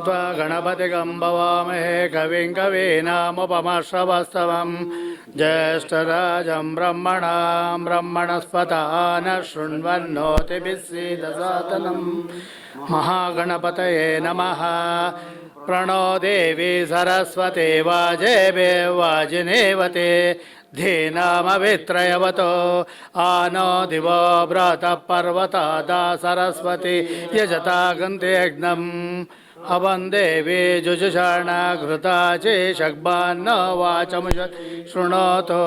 त्वा गणपतिगं भवामहे कविं कवीनामुपमश्रवस्तवं ज्येष्ठराजं ब्रह्मणस्पत नः शृण्वन्नोतिभिः सीदसादनं महागणपतये नमः। प्रणो देवी सरस्वती वाजेभे वाजिनेवते धीनामवित्रयवतो आनो दिवो व्रतः पर्वतादा सरस्वती यजता गन्धेऽग्नम् अवं देवी जुजुषाणा घृता चेशग्बान्न वाचमुषत् शृणोतु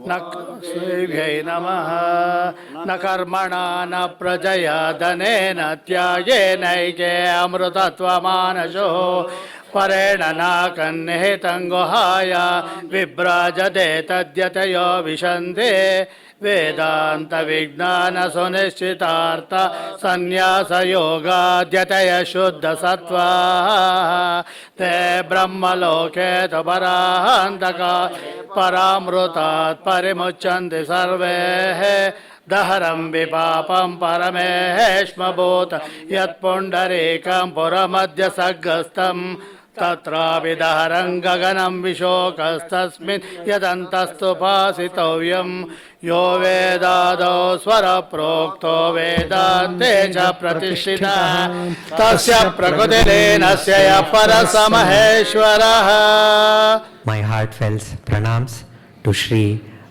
न श्रीभ्यै नमः। न कर्मणा न प्रजया धनेन त्यागेनैके अमृतत्वमानशो परेण नाकन्निहितं गुहाया विभ्राजते तद्यतयो विशन्ते वेदांत विज्ञान सुनिश्चितार्थ संन्यास योगाद्यतय शुद्ध सत्वा ते ब्रह्मलोके तु परान्तका परामृतात् परिमुच्यन्ते सर्वे दहरं विपापं परमेश्मभूत यत्पुण्डरीकं पुरमद्य सग्गस्तं तत्रापि दहरं गगनं विशोकस्तस्मिन् यदन्तस्तुपासितव्यं यो वेदादौ स्वरप्रोक्तो वेदान्ते च प्रतिष्ठितः तस्य प्रकृतिलीनस्य यः परः महेश्वरः। My heartfelt pranams to Shri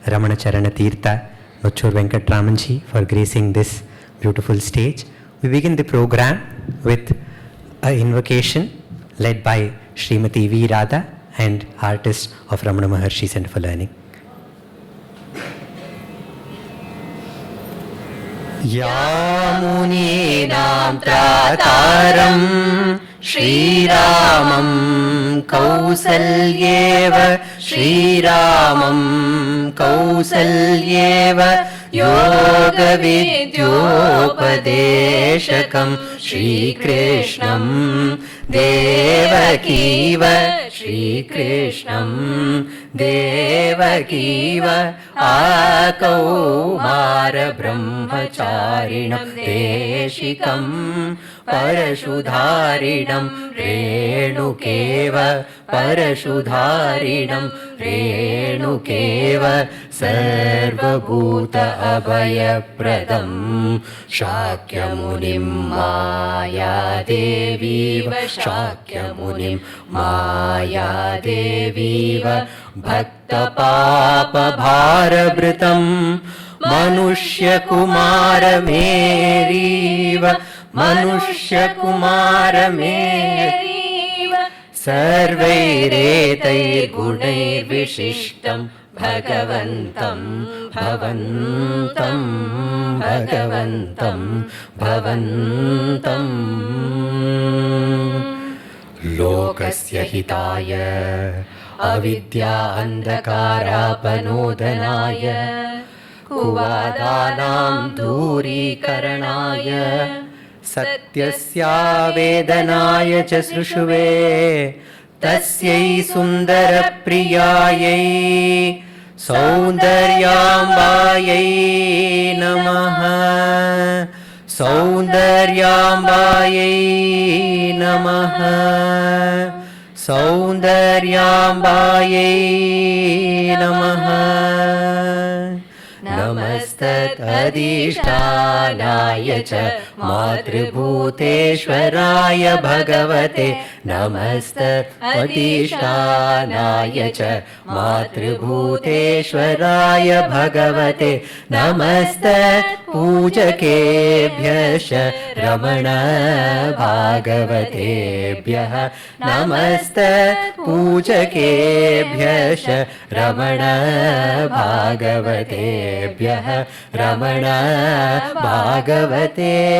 Ramana Charana Teertha, Nochur Venkataraman ji for gracing this beautiful stage. We begin the program with an invocation led by Srimati V. Radha and artists of Ramana Maharshi Center for Learning. Yamuninaam trataram Shriramam Kausalyeva Shriramam Kausalyeva Yoga Vidyopadeshakam Shri Krishnam Devakiva Shri Krishnam Devakiva Akaumara Brahmacharinam Deshikam Parashudharinam Renukeva Parashudharinam Renukeva Sarvabhuta Abhayapradam Shakyamunim Maya Deviva Shakyamunim Maya Deviva Bhakta Papa Bharabritam Manushya Kumara Meriva Manushya Kumara Meriva Sarvairetai Gunair Vishishtam Bhagavantam Bhavantam Bhagavantam Bhavantam Lokasya Hitaya Avidya Andhakarapanodhanaya Kuvadanam Durikaranaya Satyasya Vedanaya Cha Srushuve Tasyai Sundara Priyayai Saundaryambayai Namaha Saundaryambayai Namaha Saundaryambayai Namaha Namastat Adishtanaya Cha Matribhuteshwaraya Bhagavate Namastat Adishtanaya Cha Matribhuteshwaraya Bhagavate Namastat Pujakebhyascha Ramana Bhagavatebhyah Namastat Pujakebhyascha Ramana Bhagavatebhyah Ramana Bhagavatebhyah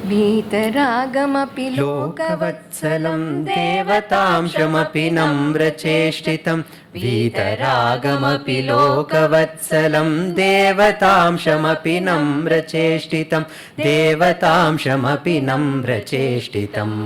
वीतरागमपि लोकवत्सलं देवतांशमपि नम्रचेष्टितं वीतरागमपि लोकवत्सलं देवतांशमपि नम्रचेष्टितं देवतांशमपि नम्रचेष्टितम्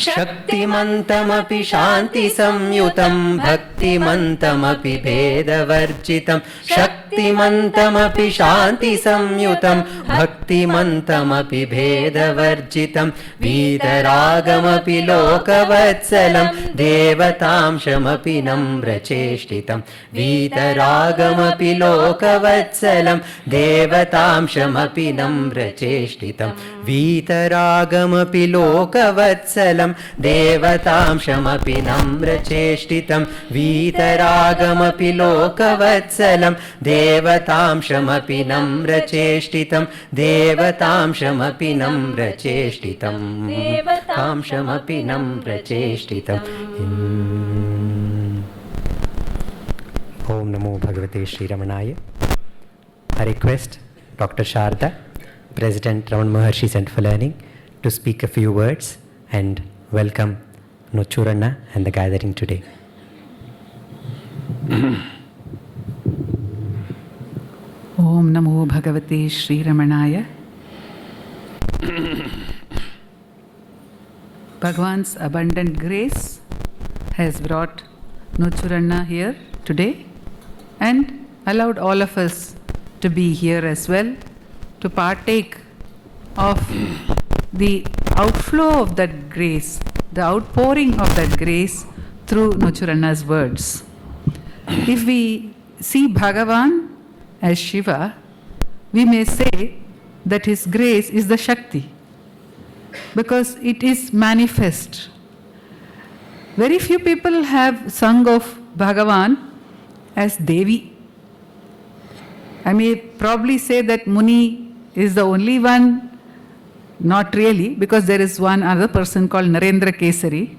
शक्तिमन्तमपि शान्तिसंयुतं भक्तिमन्तमपि भेदवर्जितं शक्तिमन्तमपि शान्तिसंयुतं भक्तिमन्तमपि भेदवर्जितं वीतरागमपि लोकवत्सलं देवतांशमपि नम्रचेष्टितं वीतरागमपि लोकवत्सलं देवतांशमपि नम्रचेष्टितं वीतरागमपि लोकवत्सलं देवतांशमपि नम्रचेष्टितं वीतरागमपि लोकवत्सलं देवतांशमपि नम्रचेष्टितं देवतांशमपि नम्रचेष्टितं देवतांशमपि नम्रचेष्टितम् Om Namo Bhagavate Sri Ramanaya. I request Dr. Sharada, President Ramana Maharshi Center for Learning, to speak a few words and welcome Nochur Anna and the gathering today. Om Namo Bhagavate Sri Ramanaya. Bhagavan's abundant grace has brought Nochur Anna here today and allowed all of us to be here as well, to partake of the outflow of that grace, the outpouring of that grace through Nochur Anna's words. If we see Bhagavan as Shiva, we may say that his grace is the Shakti, because it is manifest. Very few people have sung of Bhagavan as Devi. I may probably say that Muni is the only one, not really, because there is one other person called Narendra Kesari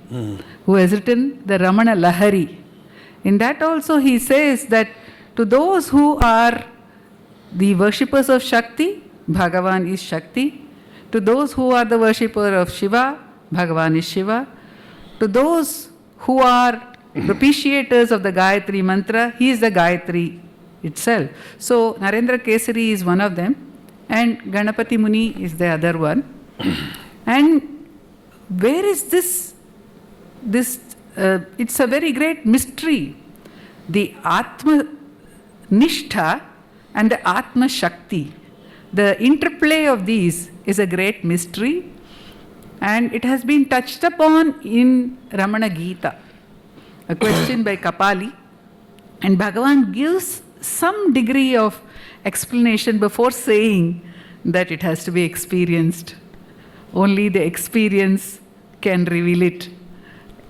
who has written the Ramana Lahari. In that also he says that to those who are the worshippers of Shakti, Bhagavan is Shakti. To those who are the worshipper of Shiva, Bhagavan is Shiva. To those who are propitiators of the Gayatri mantra, he is the Gayatri itself. So Narendra Kesari is one of them and Ganapati Muni is the other one. And where is this it's a very great mystery. The Atma Nishtha and the Atma Shakti. The interplay of these is a great mystery, and it has been touched upon in Ramana Gita, a question by Kapali, and Bhagavan gives some degree of explanation before saying that it has to be experienced. Only the experience can reveal it.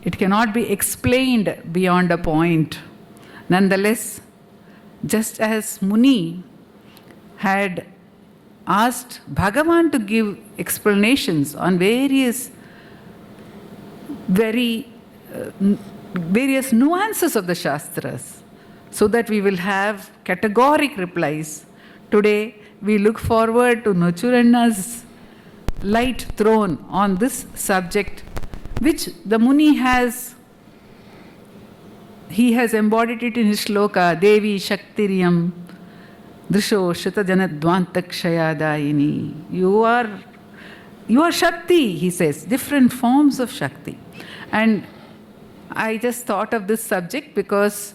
It cannot be explained beyond a point. Nonetheless, just as Muni had asked Bhagavan to give explanations on various nuances of the Shastras, so that we will have categoric replies. Today, we look forward to Nochur Anna's light thrown on this subject, which the Muni has embodied it in his shloka, Devi Shaktiriyam Drisho Shatajanadvantakshayadayini. You are Shakti, he says, different forms of Shakti. And I just thought of this subject because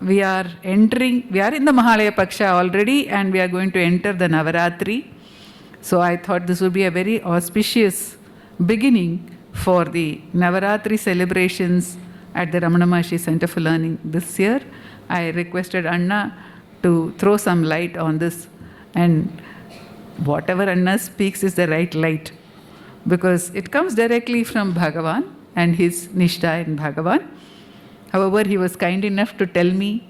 we are in the Mahalaya Paksha already, and we are going to enter the Navarathri. So I thought this would be a very auspicious beginning for the Navarathri celebrations at the Ramana Maharshi Center for Learning this year. I requested Anna to throw some light on this, and whatever Anna speaks is the right light, because it comes directly from Bhagavan and his Nishtha in Bhagavan. However, he was kind enough to tell me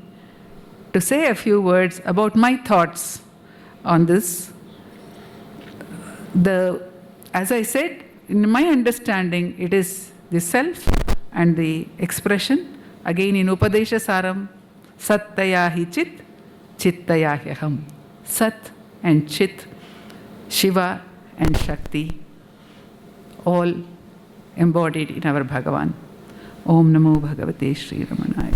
to say a few words about my thoughts on this. As I said, in my understanding, it is the self and the expression. Again in Upadesha Saram, Sattaya hi Chit, Chittaya hi Aham. Sat and Chit, Shiva and Shakti, all embodied in our Bhagavan. Om Namo Bhagavate Sri Ramanaya.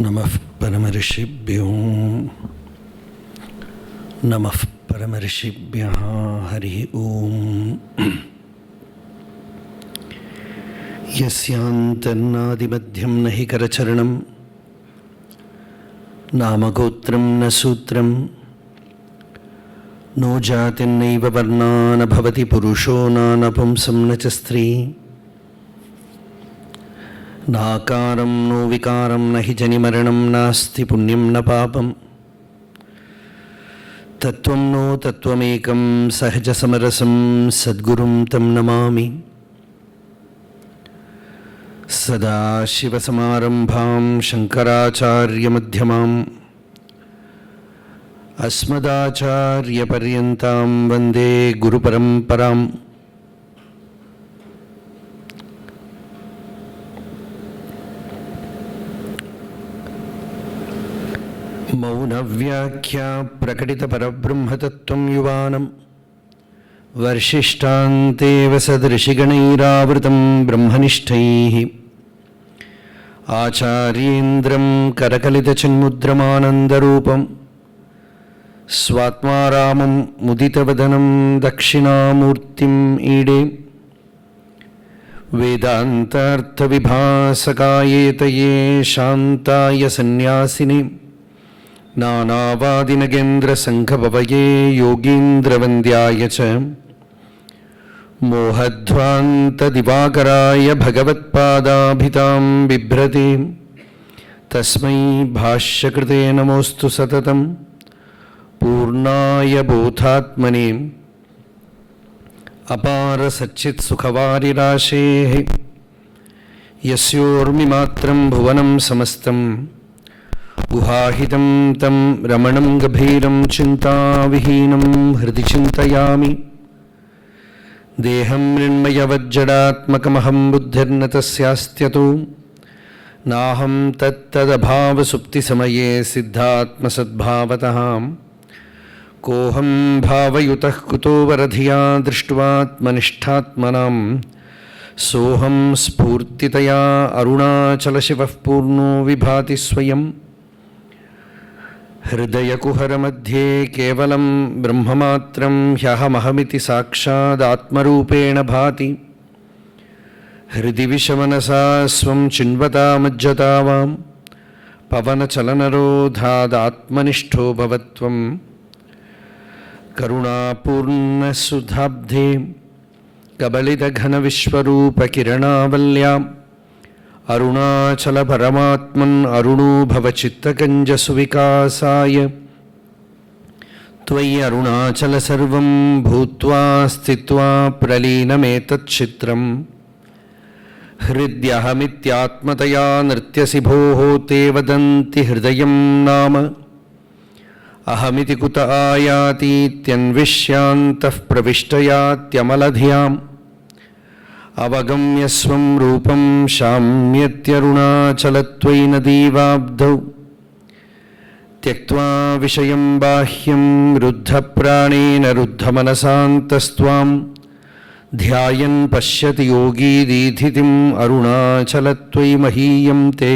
नमः परमऋषिभ्यो नमः परमऋषिभ्यः हरिः ओम्। यस्यान्तर्नादिमध्यं न हि करचरणं नामगोत्रं न सूत्रं no जातिर्नैव वर्णा न भवति पुरुषो न नपुंसं न च स्त्री नाकारं नो विकारं न हि जनिमरणं नास्ति पुण्यं न पापं तत्त्वं नो तत्त्वमेकं सहजसमरसं सद्गुरुं तं नमामि। सदाशिवसमारम्भां शङ्कराचार्यमध्यमाम् अस्मदाचार्यपर्यन्तां वन्दे गुरुपरम्पराम्। मौनव्याख्या प्रकटितपरब्रह्मतत्त्वं युवानं वर्षिष्ठान्तेव सदृशिगणैरावृतं ब्रह्मनिष्ठैः आचार्येन्द्रं करकलितचिन्मुद्रमानन्दरूपं स्वात्मारामं मुदितवदनं दक्षिणामूर्तिम् ईडे वेदान्तार्थविभासकायेतये शान्ताय सन्न्यासिने नानावादिनगेन्द्रसङ्घभवये योगीन्द्रवन्द्याय च मोहध्वान्तदिवाकराय भगवत्पादाभितां बिभ्रति तस्मै भाष्यकृते नमोऽस्तु सततं पूर्णाय बोधात्मने अपारसच्चित्सुखवारिराशेः यस्योर्मिमात्रं भुवनं समस्तं गुहाहितं तं रमणं गभीरं चिन्ताविहीनं हृदि चिन्तयामि। देहं मृण्मयवज्जडात्मकमहं बुद्धिर्न तस्यास्त्यतो नाहं तत्तदभावसुप्तिसमये सिद्धात्मसद्भावतः कोऽहं भावयुतः कुतो वरधिया दृष्ट्वात्मनिष्ठात्मनां सोऽहं स्फूर्तितया अरुणाचलशिवः पूर्णो विभाति स्वयं हृदयकुहरमध्ये केवलं ब्रह्ममात्रं ह्यहमहमिति साक्षादात्मरूपेण भाति हृदि विषमनसा स्वं चिन्वता मज्जता वां पवनचलनरोधादात्मनिष्ठो भवत्वं करुणापूर्णसुधाब्धे कबलितघनविश्वरूपकिरणावल्याम् अरुणाचलपरमात्मन् अरुणो भवचित्तकञ्जसुविकासाय त्वयि अरुणाचल सर्वं भूत्वा स्थित्वा प्रलीनमेतच्चित्रम् हृद्यहमित्यात्मतया नृत्यसि भोः ते वदन्ति हृदयं नाम अहमिति कुत आयातीत्यन्विष्यान्तः प्रविष्टयात्यमलधियाम् अवगम्य स्वं रूपं शाम्यत्यरुणाचलत्वयि नदीवाब्धौ त्यक्त्वा विषयं बाह्यं रुद्धप्राणेन रुद्धमनसान्तस्त्वां ध्यायन् पश्यति योगी दीधितिम् अरुणाचलत्वयि महीयं ते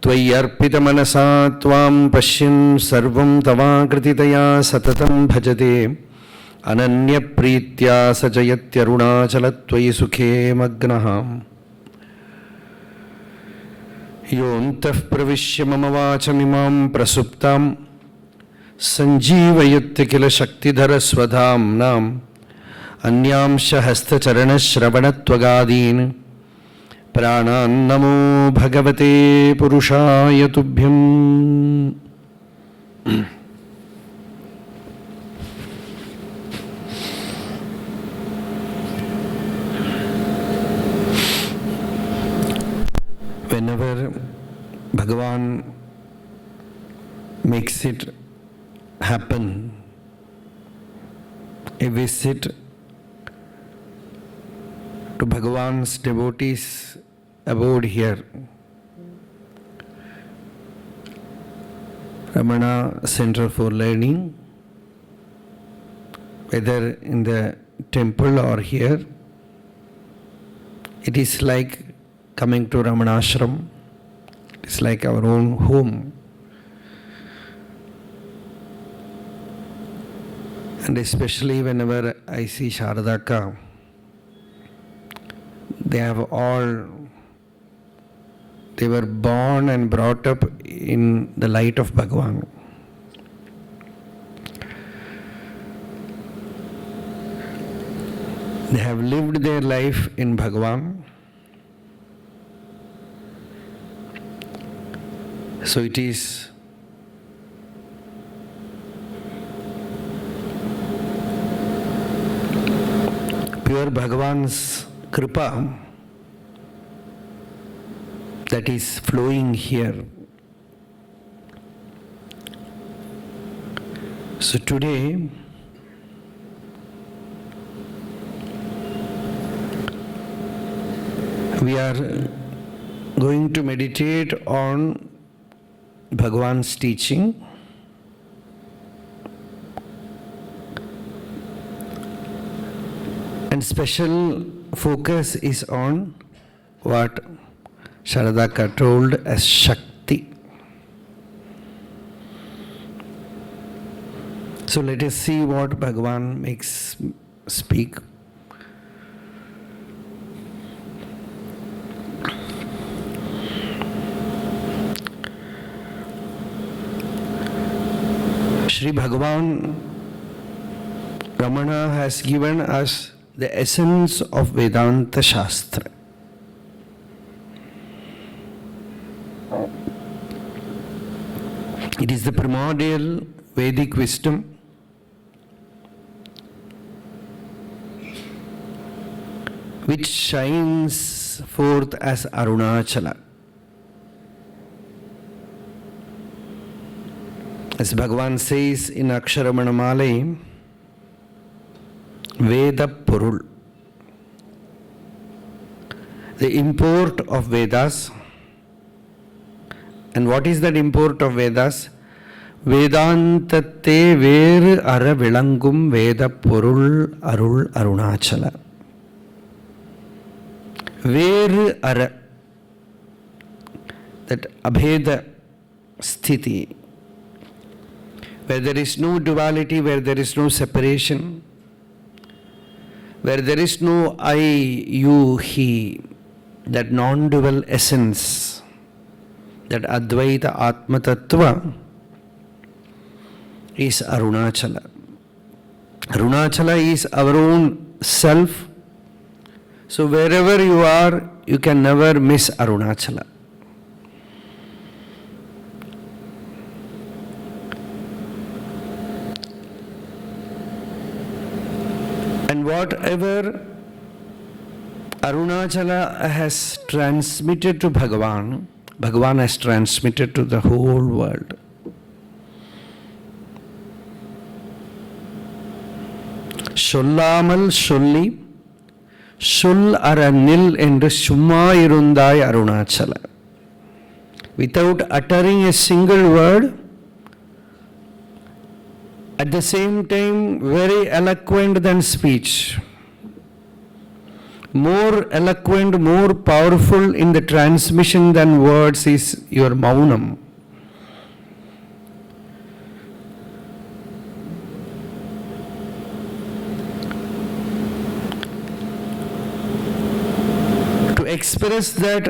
त्वय्यर्पितमनसा त्वां पश्यन् सर्वं तवाकृतितया सततं भजते अनन्यप्रीत्या स जयत्यरुणाचलत्वयि सुखे मग्नः। योऽन्तः प्रविश्य मम वाचमिमां प्रसुप्तां सञ्जीवयत्य किल शक्तिधरस्वधाम्नाम् अन्यांश हस्तचरणश्रवणत्वगादीन् प्राणान्नमो भगवते पुरुषाय तुभ्यम्। Whenever Bhagavan makes it happen, a visit to Bhagavan's devotees abode here, Ramana Center for Learning, whether in the temple or here, it is like coming to Ramanashram. It's like our own home. And especially whenever I see Sarada ka, they were born and brought up in the light of Bhagavan. They have lived their life in Bhagavan. So it is pure Bhagavan's Kripa that is flowing here. So today, we are going to meditate on Bhagavan's teaching. And special focus is on what Sarada told as Shakti. So let us see what Bhagavan makes speak. Sri Bhagavan Ramana has given us the essence of Vedanta Shastra. It is the primordial Vedic wisdom which shines forth as Arunachala. As Bhagavan says in Aksharamanamale, Veda Purul, the import of Vedas. And what is that import of Vedas? Vedantatte Veru Ara Vilangum Veda Purul Arul Arunachala. Veru Ara, that Abheda Sthiti, where there is no duality, where there is no separation, where there is no I, you, he, that non-dual essence, that Advaita Atma Tattva is Arunachala. Arunachala is our own self. So wherever you are, you can never miss Arunachala. And whatever Arunachala has transmitted to Bhagavan, Bhagavan has transmitted to the whole world. Sollamal solli, sul ara nil endru summa irundai Arunachala. Without uttering a single word, at the same time very eloquent than speech. More eloquent, more powerful in the transmission than words is your maunam. To express that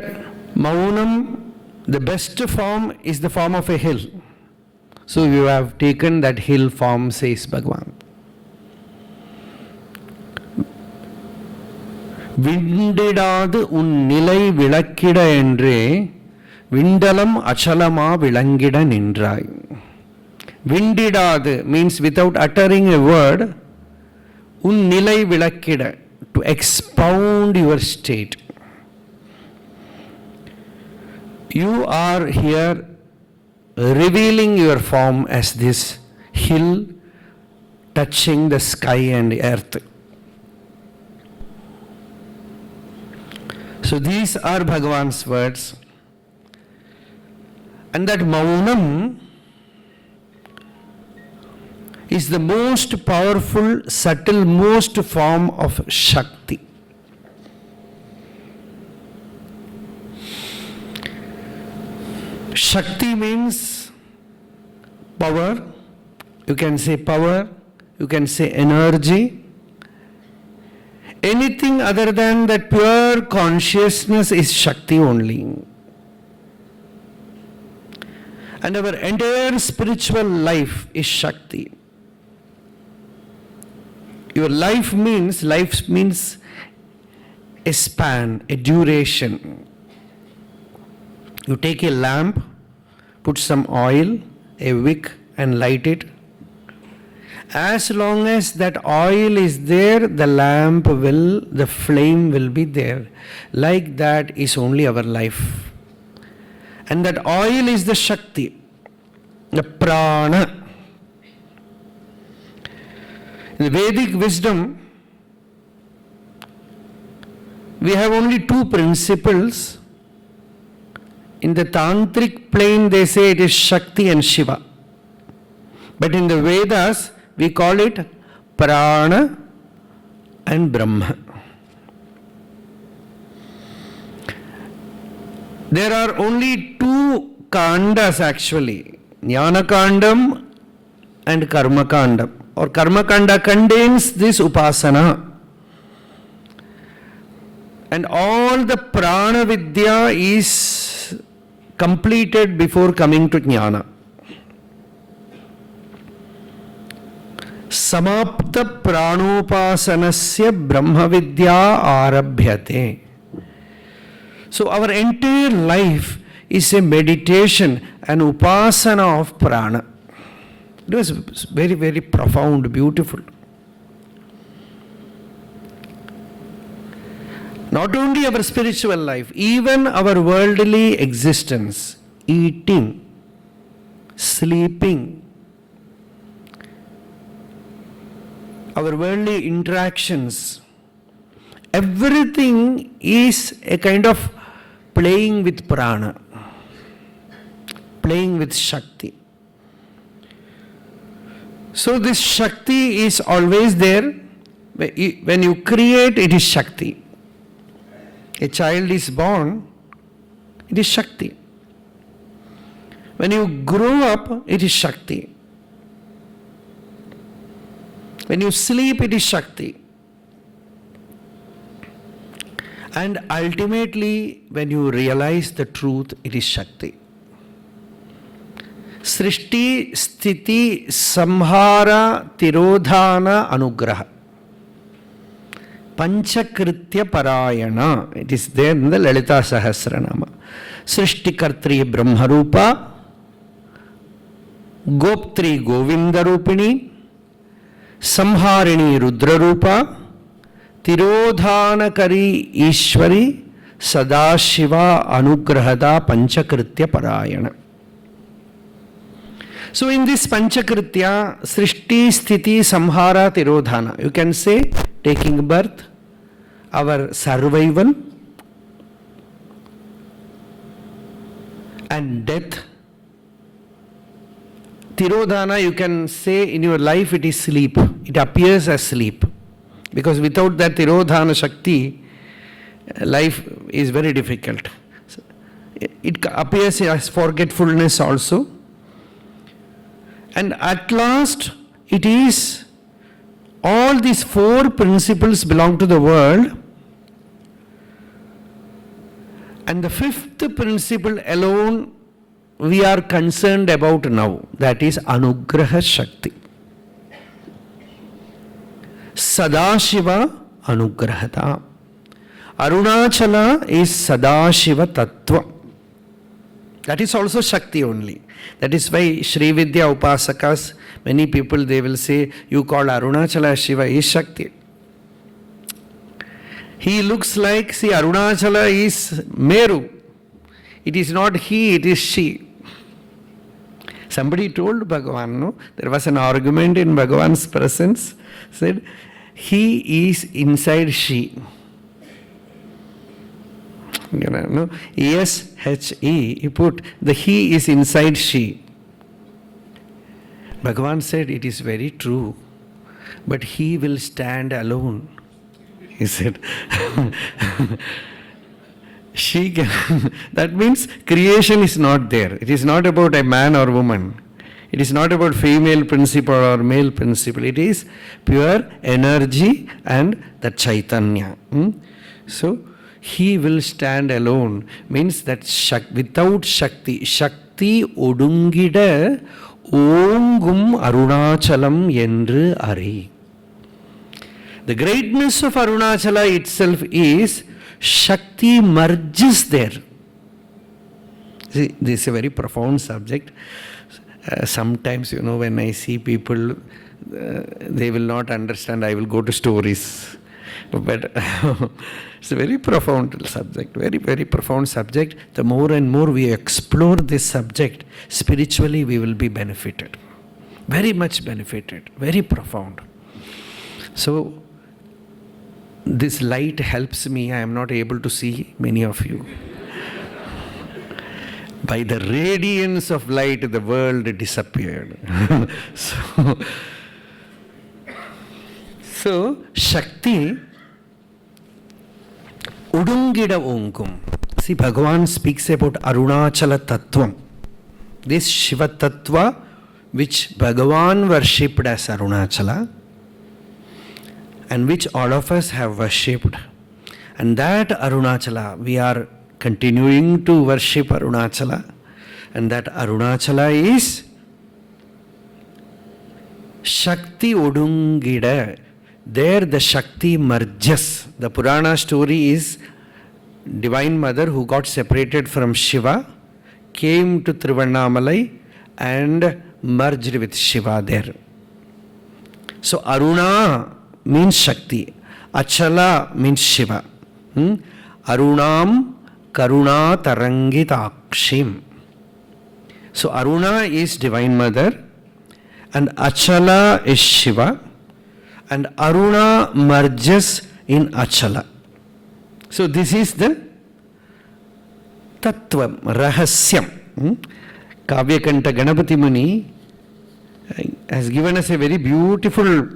maunam, the best form is the form of a hill. So you have taken that hill form, says Bhagavan. Vindidadu un nilai vilakkida endre vindalam achalama vilangida nindrai. Vindidadu means without uttering a word, un nilai vilakkida, to expound your state. You are here revealing your form as this hill touching the sky and earth. So these are Bhagavan's words. And that maunam is the most powerful, subtle, most form of Shakti. Shakti means power. You can say power, you can say energy. Anything other than that pure consciousness is Shakti only. And our entire spiritual life is Shakti. Your life means a span, a duration. You take a lamp, put some oil, a wick, and light it. As long as that oil is there, the flame will be there. Like that is only our life. And that oil is the Shakti, the Prana. In the Vedic wisdom, we have only two principles. In the Tantric plane, they say it is Shakti and Shiva. But in the Vedas, we call it Prana and Brahma. There are only two kandas actually, Jnana Kandam and Karma Kandam. Or Karma Kanda contains this Upasana. And all the Prana Vidya is completed before coming to Jnana. Samapta Pranopasanasya Brahma Vidya Arabhyate. So our entire life is a meditation, an upasana of prana. It was very, very profound, beautiful. Not only our spiritual life, even our worldly existence, eating, sleeping, our worldly interactions, everything is a kind of playing with prana, playing with Shakti. So this Shakti is always there. When you create, it is Shakti. A child is born, it is Shakti. When you grow up, it is Shakti. When you sleep, it is Shakti. And ultimately, when you realize the truth, it is Shakti. Srishti, Sthiti, Samhara, Tirodhana, Anugraha. Panchakritya Parayana. It is there in the Lalita Sahasranama. Srishti Kartri Brahmarupa, Goptri Govindarupini, Samharini Rudrarupa, Tirodhanakari Ishwari, Sadashiva Anugrahada Panchakritya Parayana. So in this Panchakritya, Srishti, Sthiti, Samhara, Tirodhana, you can say taking birth, our survival, and death. Tirodhana, you can say in your life it is sleep. It appears as sleep. Because without that Tirodhana Shakti, life is very difficult. It appears as forgetfulness also. And at last, it is all these four principles belong to the world. And the fifth principle alone we are concerned about now. That is Anugraha Shakti. Sadashiva Anugrahata. Arunachala is Sadashiva Tattva. That is also Shakti only. That is why Sri Vidya Upasakas, many people they will say, you call Arunachala Shiva is Shakti. He looks like, see, Arunachala is Meru. It is not he, it is she. Somebody told Bhagavan, no? There was an argument in Bhagavan's presence, said, he is inside she. You know, no? E-S-H-E, he put, the he is inside she. Bhagavan said, it is very true, but he will stand alone. He said, she can, that means creation is not there. It is not about a man or woman. It is not about female principle or male principle. It is pure energy and the Chaitanya. So, he will stand alone. Means that without Shakti, Shakti odungida ongum arunachalam yendru ari. The greatness of Arunachala itself is Shakti merges there. See, this is a very profound subject. Sometimes, when I see people, they will not understand. I will go to stories. But it's a very profound subject, very, very profound subject. The more and more we explore this subject, spiritually we will be benefited. Very much benefited, very profound. So, this light helps me. I am not able to see many of you. By the radiance of light, the world disappeared. So, Shakti Udungida Ongum. See, Bhagavan speaks about Arunachala Tattvam. This Shiva Tattva, which Bhagavan worshipped as Arunachala, and which all of us have worshipped. And that Arunachala, we are continuing to worship Arunachala. And that Arunachala is Shakti Udungida. There the Shakti merges. The Purana story is Divine Mother who got separated from Shiva, came to Trivannamalai and merged with Shiva there. So Aruna means Shakti. Achala means Shiva. Arunam Karuna Tarangitakshim. So Aruna is Divine Mother and Achala is Shiva, and Aruna merges in Achala. So this is the Tattvam, Rahasyam. Kavyakanta Ganapati Muni has given us a very beautiful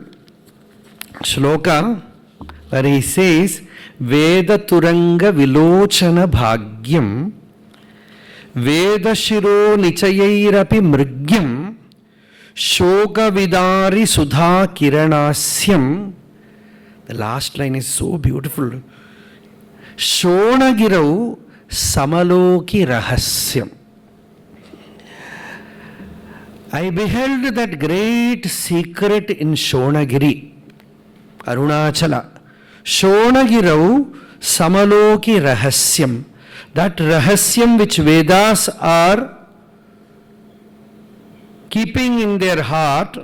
shloka where he says, Veda Turanga Vilochana Bhagyam Veda Shiro Nichayairapi Mrigyam Shoka Vidari Sudha Kiranasyam. The last line is so beautiful. Shonagirau Samaloki Rahasyam. I beheld that great secret in Shonagiri, Arunachala. Shonagirau Samaloki Rahasyam. That Rahasyam which Vedas are keeping in their heart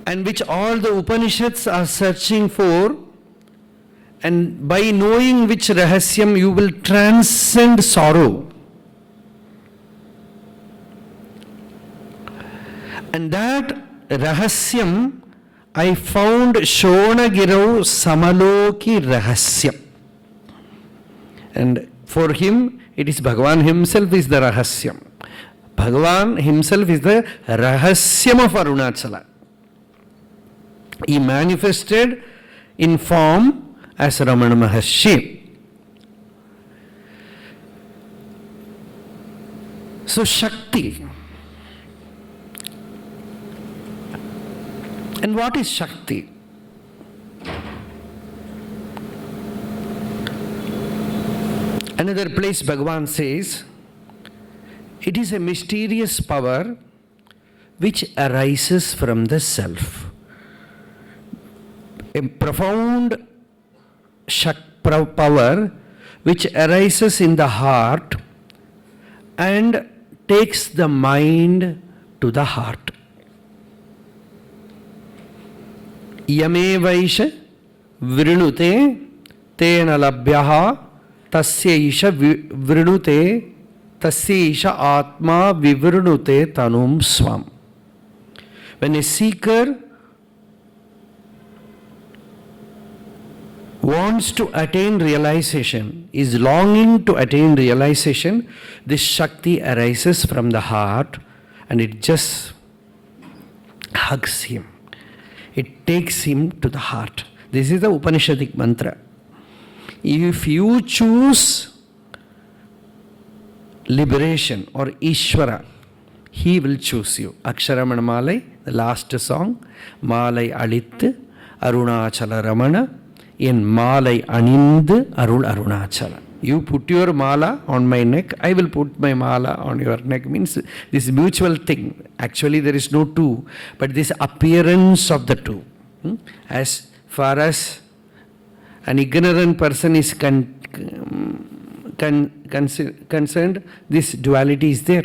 and which all the Upanishads are searching for, and by knowing which Rahasyam you will transcend sorrow. And that Rahasyam I found Shonagirau Samaloki Rahasyam. And for him, it is Bhagavan himself is the Rahasyam. Bhagavan himself is the Rahasyam of Arunachala. He manifested in form as Ramana Maharshi. So Shakti. And what is Shakti? Another place Bhagavan says, it is a mysterious power which arises from the self. A profound power which arises in the heart and takes the mind to the heart. Yamevaisha vrinute tena labhyaha tasyaisha vrinute tasyaisha atma vivrinute tanum swam. When a seeker wants to attain realization, is longing to attain realization, this Shakti arises from the heart and it just hugs him. It takes him to the heart. This is the Upanishadic mantra. If you choose liberation or Ishvara, he will choose you. Aksharamana Malai, the last song, Malai Alittu Arunachala Ramana, in Malai Anindu Arul Arunachala. You put your mala on my neck, I will put my mala on your neck. Means this mutual thing. Actually there is no two, but this appearance of the two. As far as an ignorant person is concerned, this duality is there.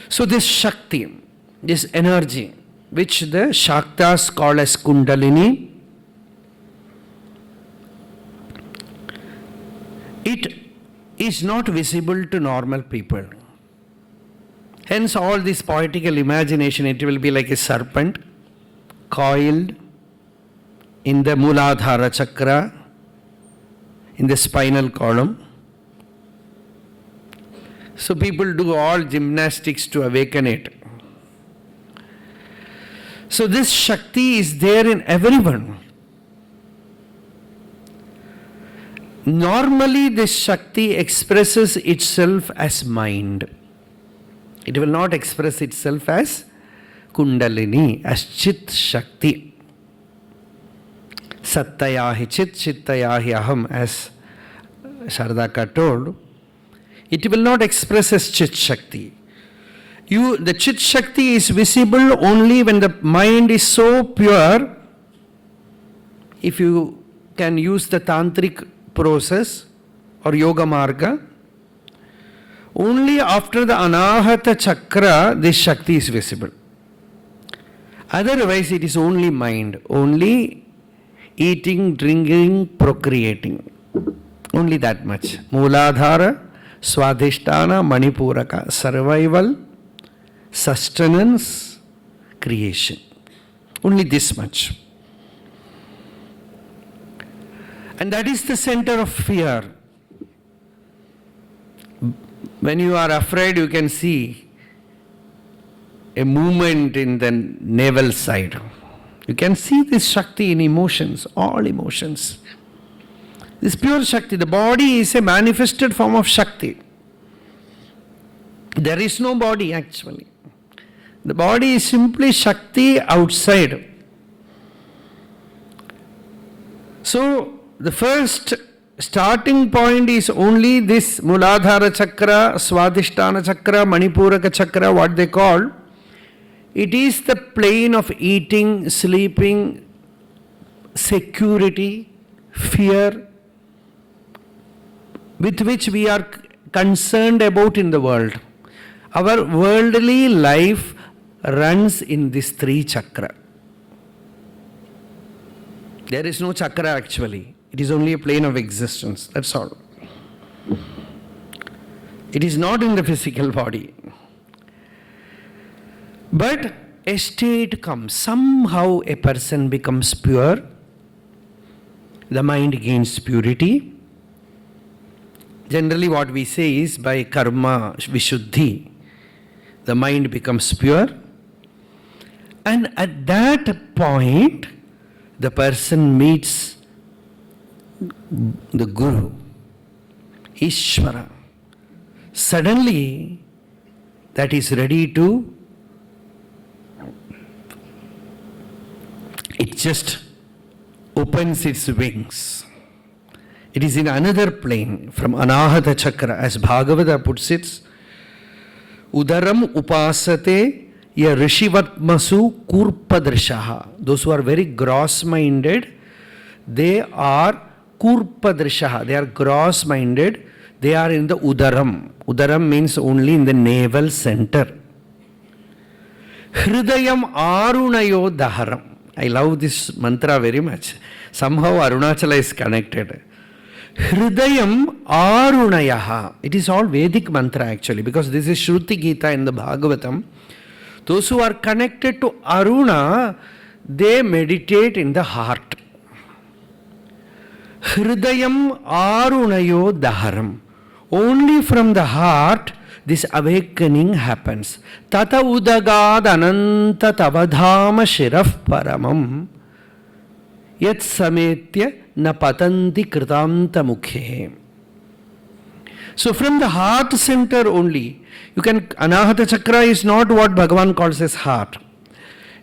So this Shakti, this energy, which the Shaktas call as Kundalini, it is not visible to normal people. Hence all this poetical imagination, it will be like a serpent coiled in the Muladhara Chakra, in the spinal column. So people do all gymnastics to awaken it. So this Shakti is there in everyone. Normally this Shakti expresses itself as mind. It will not express itself as Kundalini, as Chit Shakti. Sattayahi Chit, Chittayahi Aham, as Sarada told. It will not express as Chit Shakti. The Chit Shakti is visible only when the mind is so pure. If you can use the tantric process or yoga marga, only after the Anahata Chakra this Shakti is visible. Otherwise it is only mind, only eating, drinking, procreating. Only that much. Mooladhara, Swadhisthana, Manipuraka, survival, sustenance, creation. Only this much. And that is the center of fear. When you are afraid, you can see a movement in the navel side. You can see this Shakti in emotions, all emotions. This pure Shakti, the body is a manifested form of Shakti. There is no body actually. The body is simply Shakti outside. So, the first starting point is only this Muladhara Chakra, Swadhisthana Chakra, Manipuraka Chakra, what they call. It is the plane of eating, sleeping, security, fear, with which we are concerned about in the world. Our worldly life runs in this three chakra. There is no chakra actually. It is only a plane of existence. That's all. It is not in the physical body. But a state comes. Somehow a person becomes pure. The mind gains purity. Generally what we say is by karma vishuddhi, the mind becomes pure. And at that point, the person meets the Guru, Ishvara. Suddenly, that is ready to, it just opens its wings. It is in another plane from Anahata Chakra, as Bhagavata puts it, Udaram upasate ya rishivatmasu kurpadrishaha. Those who are very gross-minded, they are kurpadrishaha. They are gross-minded. They are in the udaram. Udaram means only in the navel center. Hridayam arunayo daharam. I love this mantra very much. Somehow Arunachala is connected. Hridayam arunayaha. It is all Vedic mantra actually, because this is Shruti Gita in the Bhagavatam. Those who are connected to Aruna, they meditate in the heart. Hridayam arunayo daharam. Only from the heart this awakening happens. Tata udagad ananta tavadhama shiraf paramam. yat sametya na patanti kritanta mukhe. So from the heart center only, you can, Anahata Chakra is not what Bhagavan calls as heart.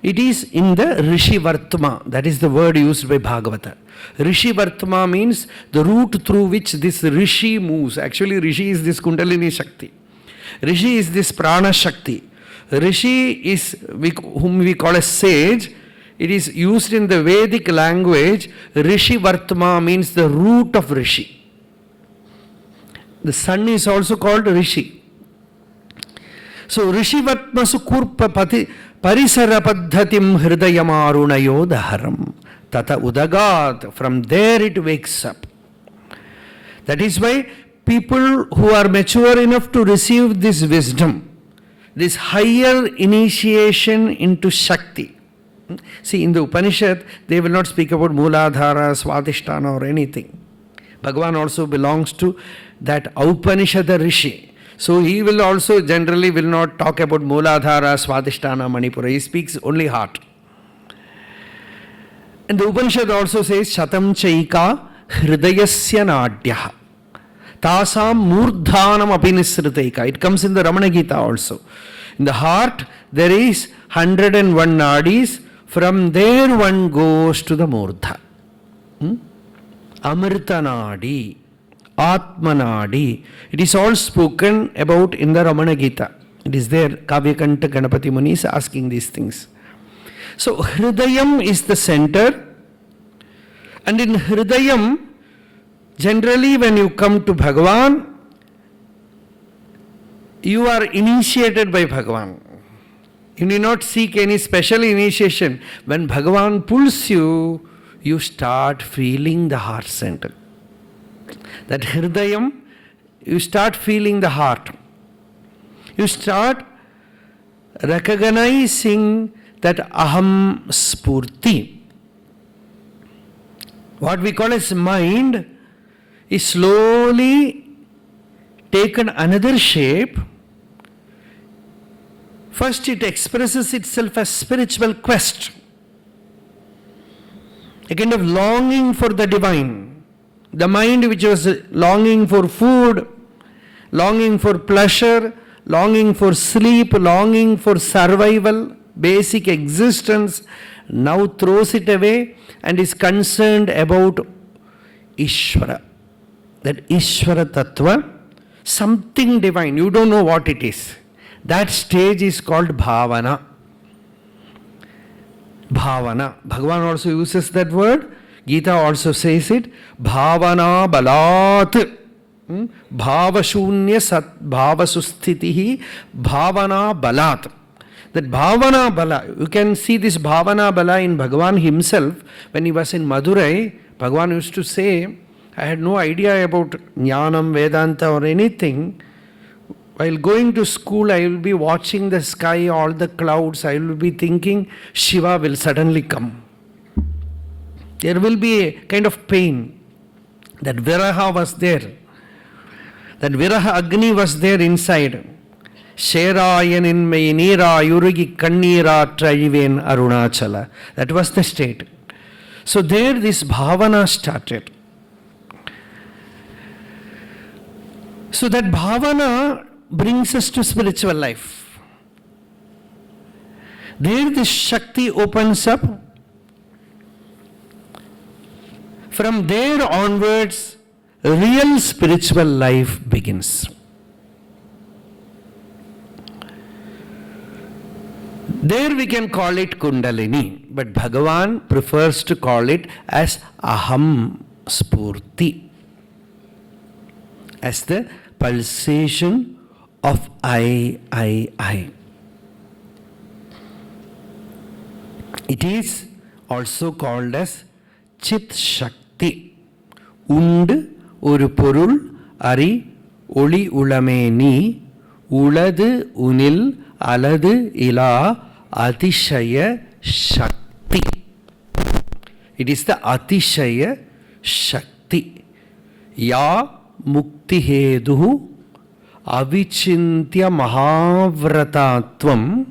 It is in the Rishi Vartma, that is the word used by Bhagavata. Rishi Vartma means the route through which this Rishi moves. Actually, Rishi is this Kundalini Shakti. Rishi is this Prana Shakti. Rishi is whom we call as sage. It is used in the Vedic language. Rishi Vartma means the root of Rishi. The sun is also called Rishi. So Rishi Vatmasu Kurpa Parisara Paddhatim Hridayamarunayo Daharam Tata Udagat. From there it wakes up. That is why people who are mature enough to receive this wisdom, this higher initiation into Shakti. See, in the Upanishad, they will not speak about Mooladhara, Swadhisthana or anything. Bhagavan also belongs to that Upanishad Rishi. So he will also generally will not talk about Mooladhara, Swadhisthana, Manipura. He speaks only heart. And the Upanishad also says, Shatam Chaika Hridayasya Nadyaha Tasam Murdhanam Apinisritaika. It comes in the Ramana Gita also. In the heart, there is 101 nadis. From there one goes to the Murdha. Amrita Nadi, Atma Nadi. It is all spoken about in the Ramana Gita. It is there. Kavyakanta Ganapati Muni is asking these things. So Hridayam is the center. And in Hridayam, generally when you come to Bhagavan, you are initiated by Bhagavan. You need not seek any special initiation. When Bhagavan pulls you, you start feeling the heart center. That Hridayam, you start feeling the heart. You start recognizing that Aham Spurti. What we call as mind is slowly taken another shape. First, it expresses itself as spiritual quest, a kind of longing for the divine. The mind which was longing for food, longing for pleasure, longing for sleep, longing for survival, basic existence, now throws it away and is concerned about Ishvara. That Ishvara Tattva, something divine, you don't know what it is. That stage is called Bhavana. Bhavana. Bhagavan also uses that word. Gita also says it. Bhavana Balat. Bhavashunya Sat Bhavasustitihi Bhavana Balat. That Bhavana Bala, you can see this Bhavana Bala in Bhagavan himself. When he was in Madurai, Bhagavan used to say, I had no idea about Jnanam, Vedanta or anything. While going to school, I will be watching the sky, all the clouds. I will be thinking, Shiva will suddenly come. There will be a kind of pain. That Viraha was there. That Viraha Agni was there inside. Sherayanin me nira yurigi kannira trayiven arunachala. That was the state. So there this bhavana started. So that bhavana brings us to spiritual life. There this Shakti opens up. From there onwards, real spiritual life begins. There we can call it Kundalini, but Bhagavan prefers to call it as Aham Spurti, as the pulsation of I. It is also called as Chit Shakti. Und oru porul ari oli ulame ni uladu unil aladu ila Atishaya Shakti. It is the Atishaya Shakti. Ya Mukti Heduhu Avichintya Mahavratatvam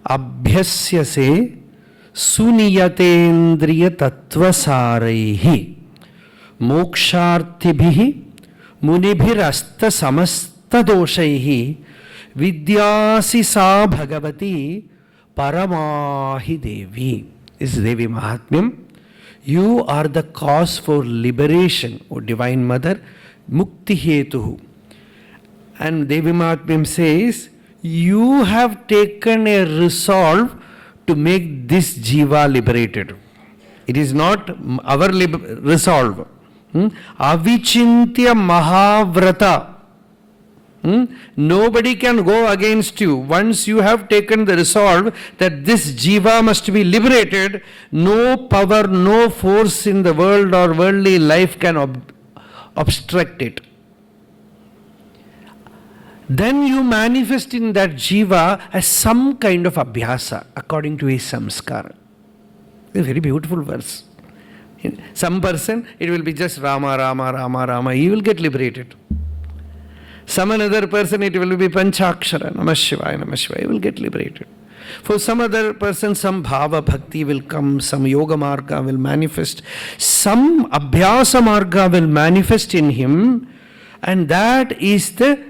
Abhyasyase suniyatendriya tattvasaraihi mokshartibhihi munibhirasta samasta doshaihi vidyasi sa bhagavati paramahi devi. This is Devi Mahatmyam. You are the cause for liberation, O Divine Mother, mukti hetuhu. And Devi Mahatmyam says, you have taken a resolve to make this jiva liberated. It is not our resolve. Avichintya mahavrata. Nobody can go against you. Once you have taken the resolve that this jiva must be liberated, no power, no force in the world or worldly life can obstruct it. Then you manifest in that jiva as some kind of abhyasa according to his samskara. A very beautiful verse. Some person, it will be just Rama, Rama, Rama, Rama. He will get liberated. Some another person, it will be Panchakshara, Namah Shivaya, Namah Shivaya. He will get liberated. For some other person, some bhava bhakti will come, some yoga marga will manifest, some abhyasa marga will manifest in him, and that is the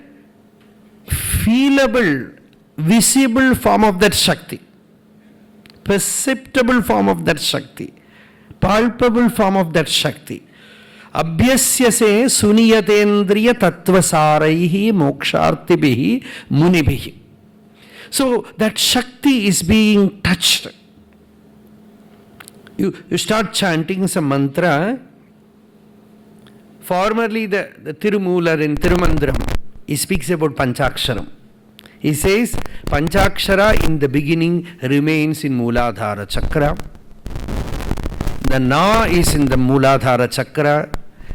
feelable, visible form of that Shakti, perceptible form of that Shakti, palpable form of that Shakti. Abhyasyase suniyatendriya tattvasaraihi mokshartibhihi munibhihi. So that Shakti is being touched. You start chanting some mantra. Formerly the Tirumular in Tirumandiram, he speaks about Panchaksharam. He says Panchakshara in the beginning remains in Mooladhara Chakra. The Na is in the Mooladhara Chakra,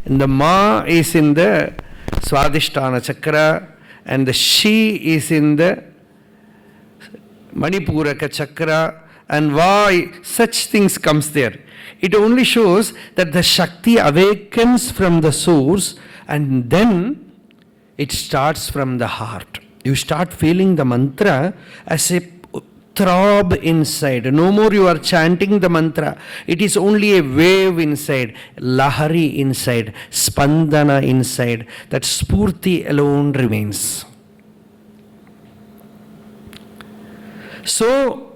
and the Ma is in the Swadhisthana Chakra, and the Shi is in the Manipuraka Chakra, and why such things comes there. It only shows that the Shakti awakens from the source, and then it starts from the heart. You start feeling the mantra as a throb inside. No more you are chanting the mantra. It is only a wave inside, lahari inside, spandana inside. That spurti alone remains. So,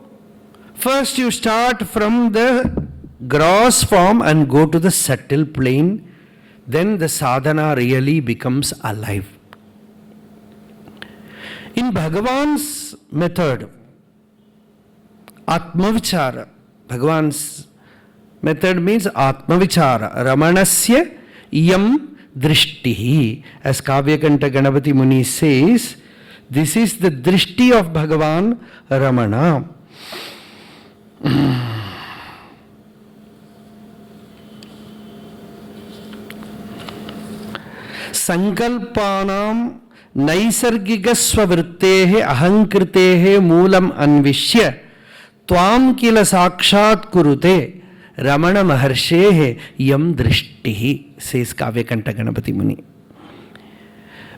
first you start from the gross form and go to the subtle plane. Then the sadhana really becomes alive. In Bhagavan's method, Atmavichara, Bhagavan's method means Atmavichara, Ramanasya yam drishtihi. As Kavyakanta Ganapati Muni says, this is the drishti of Bhagavan Ramana. Sankalpanam naisargika swavrittehe ahankritehe moolam anvishya tvam kila sakshat kurute Ramana maharshehe yam drishtihi, says Kavyakanta Ganapati Muni.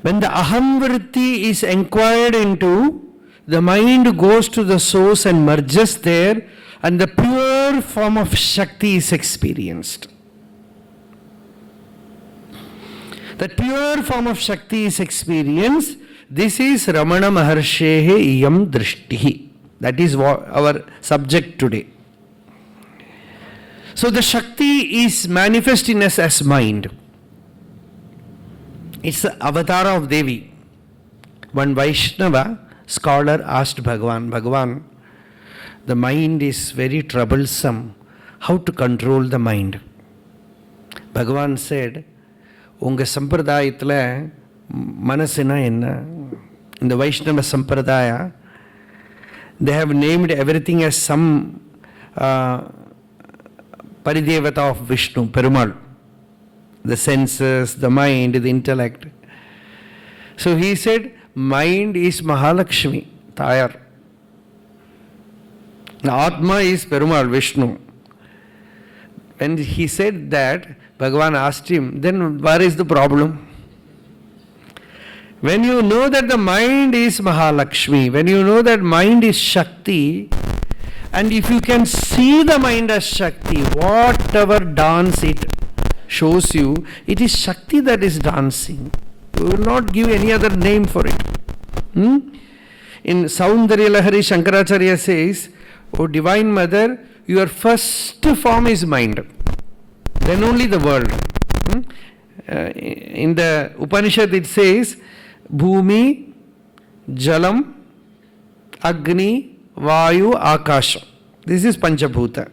When the aham vritti is inquired into, the mind goes to the source and merges there, and the pure form of Shakti is experienced. That pure form of Shakti is experienced. This is Ramana Maharshehe Yam Drishtihi. That is our subject today. So the Shakti is manifest in us as mind. It's the avatar of Devi. One Vaishnava scholar asked Bhagavan, the mind is very troublesome. How to control the mind? Bhagavan said, Unga sampradayatla manasina enna. In the Vaishnava sampradaya, they have named everything as some paridevata of Vishnu, Perumal. The senses, the mind, the intellect. So he said, mind is Mahalakshmi, Tayar. Atma is Perumal, Vishnu. When he said that, Bhagavan asked him, then where is the problem? When you know that the mind is Mahalakshmi, when you know that mind is Shakti, And if you can see the mind as Shakti, whatever dance it shows you, it is Shakti that is dancing. We will not give any other name for it. In Saundarya Lahari, Shankaracharya says, O Divine Mother, your first form is mind, then only the world. In the Upanishad it says, Bhumi, Jalam, Agni, Vayu, Akasha. This is Panchabhuta.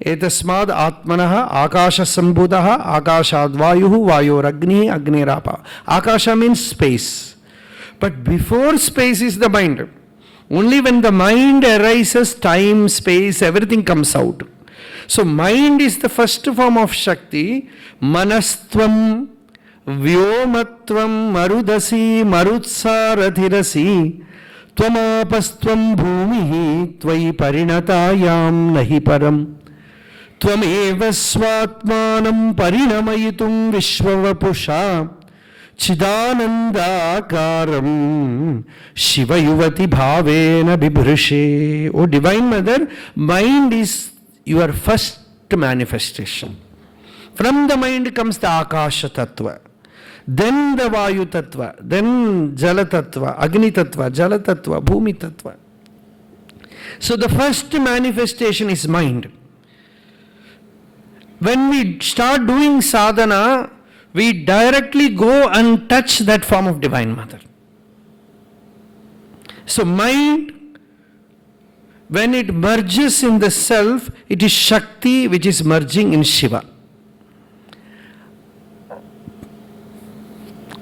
Etasmad Atmanaha Akasha Sambhudaha Akashad Vayuhu Vayor Agni Agnirapa. Akasha means space. But before space is the mind. Only when the mind arises, time, space, everything comes out. So mind is the first form of Shakti. Manastvam, Vyomatvam, Marudasi, Marutsarathirasi, Tvamapastvam Bhumihi, Tvai Parinatayam Nahi Param, Tvameva Swatmanam Parinamayitum Vishwavapusha, Chidanandakaram Shiva Yuvati Bhavena Bibhrishe. O Divine Mother, mind is your first manifestation. From the mind comes the Akasha Tattva, then the Vayu Tattva, then Jala Tattva, Agni Tattva, Jala Tattva, Bhumi Tattva. So the first manifestation is mind. When we start doing sadhana, we directly go and touch that form of Divine Mother. So mind, when it merges in the self, it is Shakti which is merging in Shiva.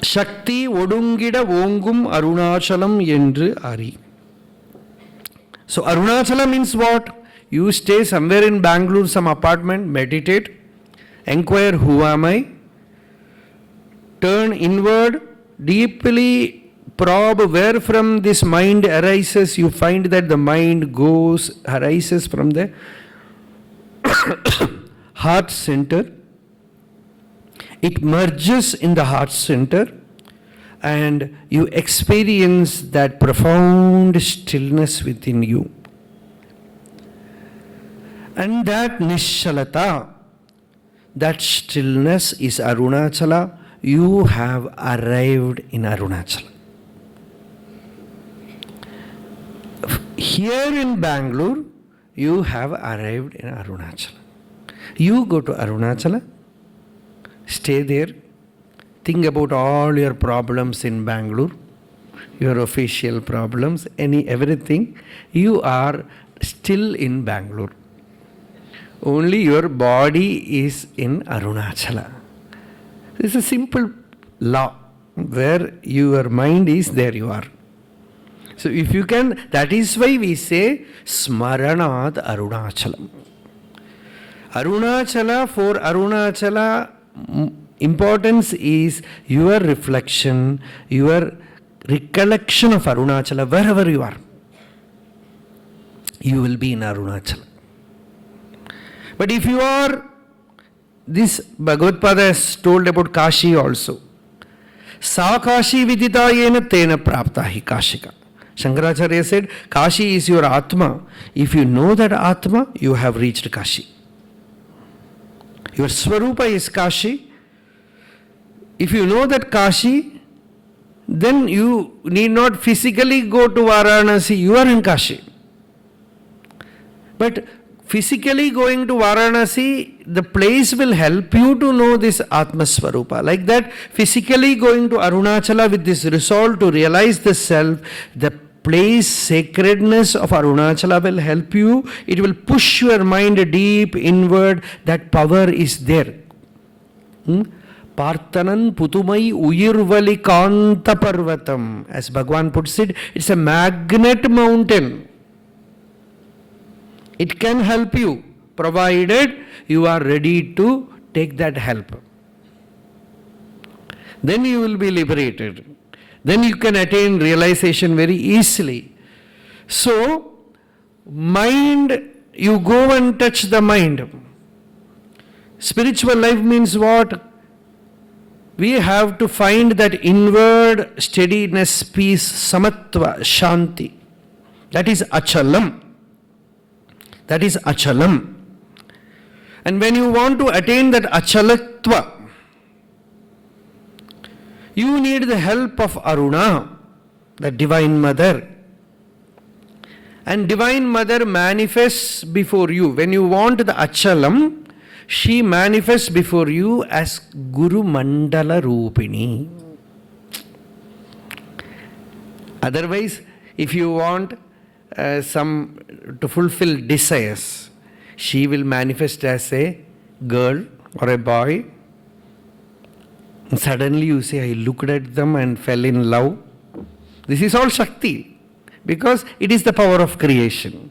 Shakti Odungida Vongum Arunachalam Yendru Ari. So Arunachala means what? You stay somewhere in Bangalore, some apartment, meditate, inquire who am I, turn inward, deeply probe where from this mind arises. You find that the mind arises from the heart center. It merges in the heart center and you experience that profound stillness within you. And that Nishalata, that stillness is Arunachala. You have arrived in Arunachala. Here in Bangalore, you have arrived in Arunachala. You go to Arunachala, stay there, think about all your problems in Bangalore, your official problems, everything. You are still in Bangalore. Only your body is in Arunachala. This is a simple law. Where your mind is, there you are. So if you can, that is why we say Smaranad Arunachalam. Arunachala, for Arunachala, importance is your reflection, your recollection of Arunachala, wherever you are. You will be in Arunachala. But if you are, this Bhagavad Pada has told about Kashi also. Sa Kashi vidita yena tena prapta hi Kashika. Shankaracharya said, Kashi is your Atma. If you know that Atma, you have reached Kashi. Your Swarupa is Kashi. If you know that Kashi, then you need not physically go to Varanasi. You are in Kashi. But physically going to Varanasi, the place will help you to know this Atma Swarupa. Like that, physically going to Arunachala with this resolve to realize the self, the place, sacredness of Arunachala will help you. It will push your mind deep inward. That power is there. Parthanan Putumai Uyirvali Kanta Parvatam. As Bhagwan puts it, it's a magnet mountain. It can help you, provided you are ready to take that help. Then you will be liberated. Then you can attain realization very easily. So, mind, you go and touch the mind. Spiritual life means what? We have to find that inward steadiness, peace, samatva, shanti. That is achalam. That is achalam. And when you want to attain that achalatva, you need the help of Aruna, the Divine Mother. And Divine Mother manifests before you. When you want the achalam, she manifests before you as Guru Mandala Rupini. Otherwise, if you want some to fulfill desires, she will manifest as a girl or a boy. And suddenly you say, I looked at them and fell in love. This is all Shakti, because it is the power of creation.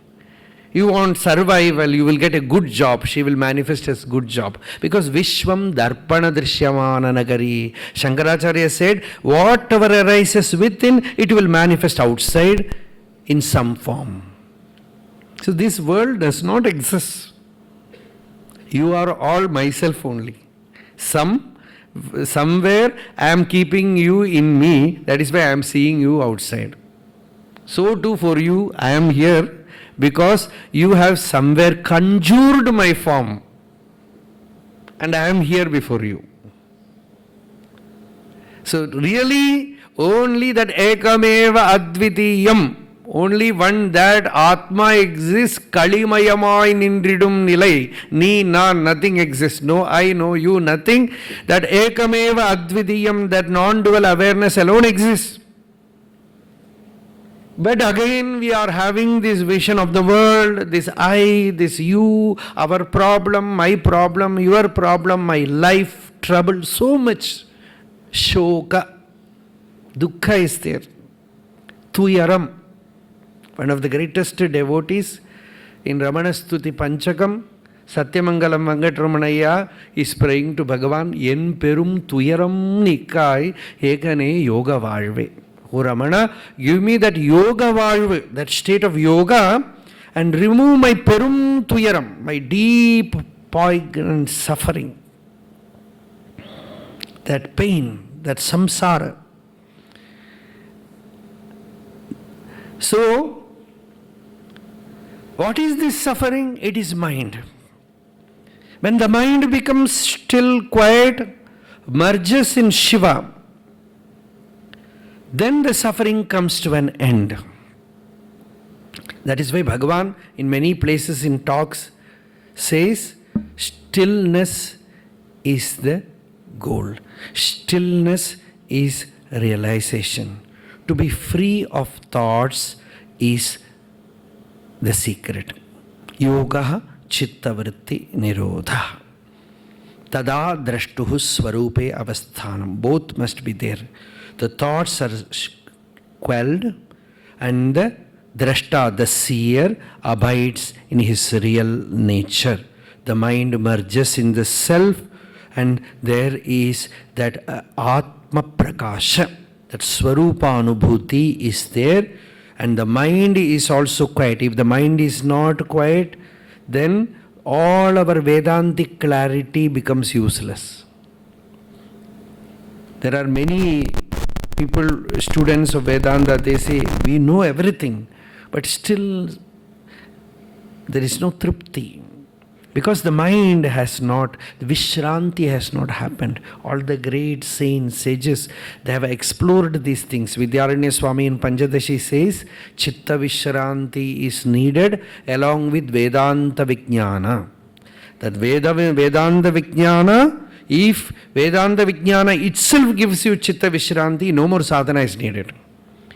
You want survival, you will get a good job, she will manifest as good job. Because Vishwam Darpana Drishyamana Nagari. Shankaracharya said, whatever arises within, it will manifest outside in some form. So this world does not exist. You are all myself only. Somewhere I am keeping you in me, that is why I am seeing you outside. So too for you, I am here because you have somewhere conjured my form and I am here before you. So really, only that Ekameva Advitiyam, only one that Atma exists, Kalimayamai Nindridum Nilai, Ni, Na, nothing exists, no I, no you, nothing. That Ekameva Advitiyam, that non-dual awareness alone exists. But again we are having this vision of the world, this I, this you, our problem, my problem, your problem, my life, trouble, so much shoka, dukkha is there. Tuyaram, one of the greatest devotees in Ramanastuti Panchakam, Satyamangalam Venkataramanaya is praying to Bhagavan, Yen perum tuyaram nikkai ekane yoga valve. O Ramana, give me that yoga valve, that state of yoga, and remove my perum tuyaram, my deep poignant suffering, that pain, that samsara. So, what is this suffering? It is mind. When the mind becomes still, quiet, merges in Shiva, then the suffering comes to an end. That is why Bhagavan in many places in talks says, stillness is the goal. Stillness is realization. To be free of thoughts is the secret. Yoga chitta vritti nirodha. Tada drashtuhu swarupe avasthanam. Both must be there. The thoughts are quelled and the drashta, the seer, abides in his real nature. The mind merges in the self and there is that Atma Prakasha, that Swarupa Anubhuti is there, and the mind is also quiet. If the mind is not quiet, then all our Vedantic clarity becomes useless. There are many people, students of Vedanta, they say, we know everything, but still there is no tripti. Because the mind has not, the Vishranti has not happened. All the great saints, sages, they have explored these things. Vidyaranya Swami in Panchadashi says, Chitta Vishranti is needed along with Vedanta Vijnana. That Vedanta Vijnana, if Vedanta Vijnana itself gives you Chitta Vishranti, no more sadhana is needed.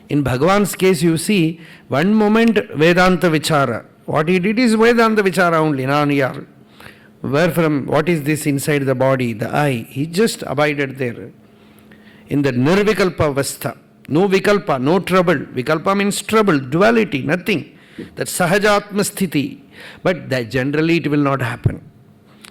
In Bhagavan's case, you see, one moment Vedanta Vichara. What he did is Vedanta Vichara only, Naniyar. Where from, what is this inside the body, the I? He just abided there. In the Nirvikalpa Avastha. No Vikalpa, no trouble. Vikalpa means trouble, duality, nothing. That's Sahajatma Sthiti. But that generally it will not happen.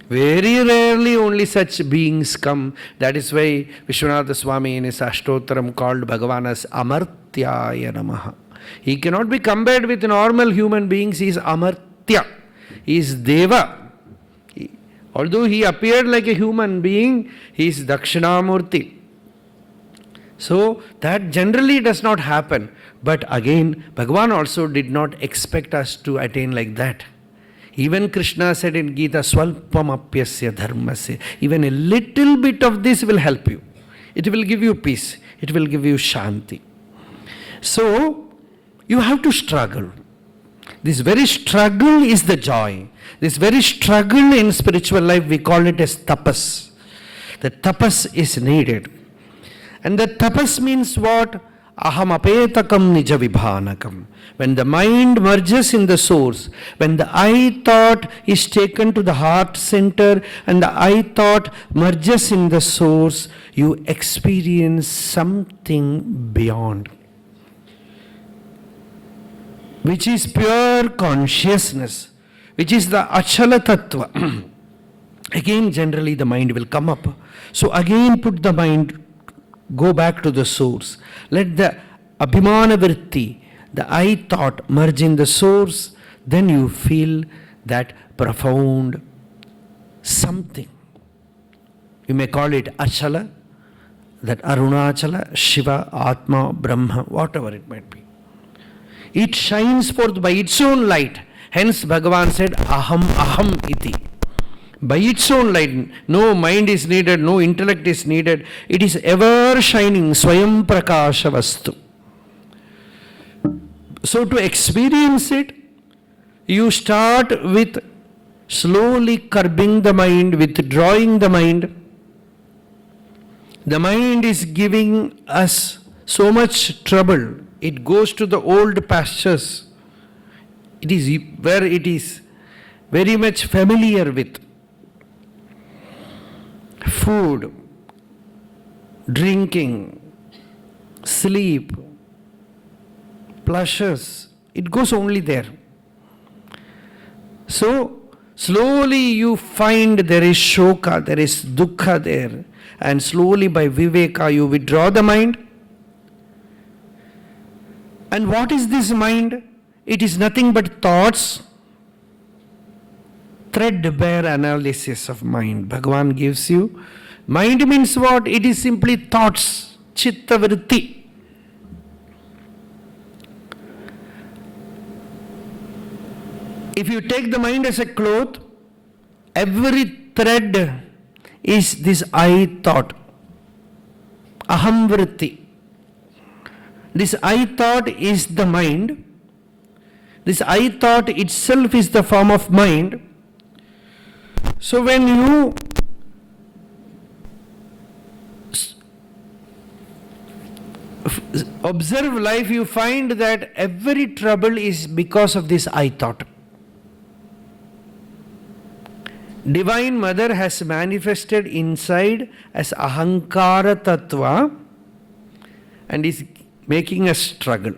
Very rarely only such beings come. That is why Vishwanatha Swami in his Ashtottaram called Bhagavan as Amartyaya Namaha. He cannot be compared with normal human beings. He is Amartya. He is Deva. Although he appeared like a human being, he is Dakshinamurti. So that generally does not happen. But again, Bhagavan also did not expect us to attain like that. Even Krishna said in Gita, Swalpamapyasya dharmasya. Even a little bit of this will help you. It will give you peace. It will give you Shanti. So, you have to struggle. This very struggle is the joy. This very struggle in spiritual life, we call it as tapas. The tapas is needed. And the tapas means what? Aham apetakam nija vibhanakam. When the mind merges in the source, when the I thought is taken to the heart center and the I thought merges in the source, you experience something beyond, which is pure consciousness, which is the achala tattva. Again, generally the mind will come up. So again put the mind, go back to the source. Let the abhimana vritti, the I thought, merge in the source. Then you feel that profound something. You may call it achala, that Arunachala, Shiva, Atma, Brahma, whatever it might be. It shines forth by its own light. Hence Bhagavan said, Aham, Aham iti. By its own light, no mind is needed, no intellect is needed. It is ever shining, Swayam Prakasha Vastu. So to experience it, you start with slowly curbing the mind, withdrawing the mind. The mind is giving us so much trouble. It goes to the old pastures. It is where it is very much familiar with. Food, drinking, sleep, pleasures, it goes only there. So, slowly you find there is shoka, there is dukkha there, and slowly by viveka you withdraw the mind. And what is this mind? It is nothing but thoughts. Threadbare analysis of mind Bhagavan gives you. Mind means what? It is simply thoughts, chitta vritti. If you take the mind as a cloth, every thread is this I thought, aham vritti. This I thought is the mind. This I thought itself is the form of mind. So when you observe life, you find that every trouble is because of this I thought. Divine Mother has manifested inside as ahankara tattva and is making us trouble.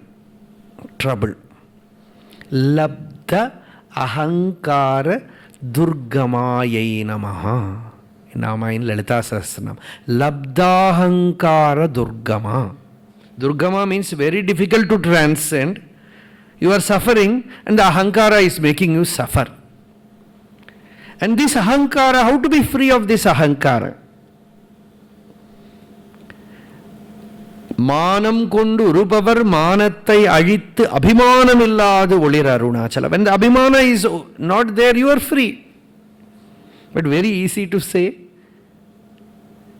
Labdha ahankara Durgamayai Namaha. Nama in Lalita Sahasranam. Labdahankara Durgama. Durgama means very difficult to transcend. You are suffering and the ahankara is making you suffer. And this ahankara, how to be free of this ahankara? Manam kondu urupavar manattai azhittu abhimanamilladu olir arunachala. When the abhimana is not there, you are free. But very easy to say.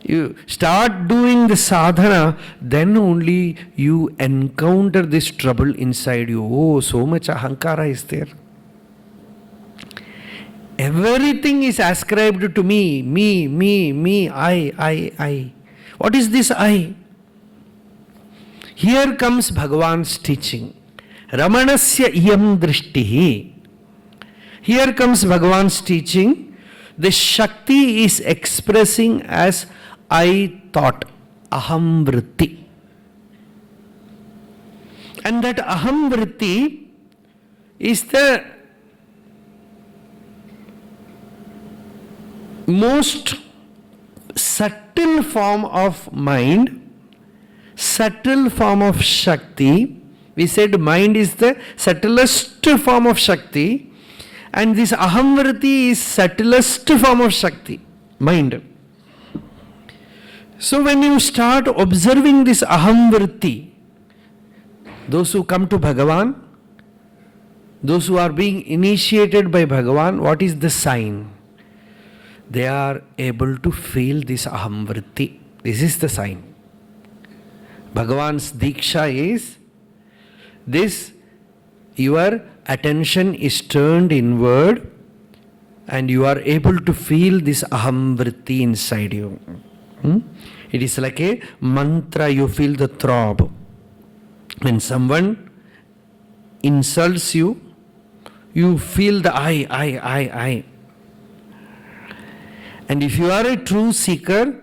You start doing the sadhana, then only you encounter this trouble inside you. Oh, so much ahankara is there. Everything is ascribed to me, I. What is this I? Here comes Bhagavan's teaching. Ramanasya iyam drishtihi. Here comes Bhagavan's teaching. The Shakti is expressing as I thought, aham vritti. And that aham vritti is the most subtle form of mind, subtle form of Shakti. We said mind is the subtlest form of Shakti, and this ahamvriti is subtlest form of Shakti, mind. So when you start observing this ahamvriti, those who come to Bhagavan, Those who are being initiated by Bhagavan, what is the sign? They are able to feel this aham vritti. This is the sign. Bhagavan's diksha is this: your attention is turned inward and you are able to feel this aham vritti inside you. It is like a mantra, you feel the throb. When someone insults you, you feel the I. And if you are a true seeker,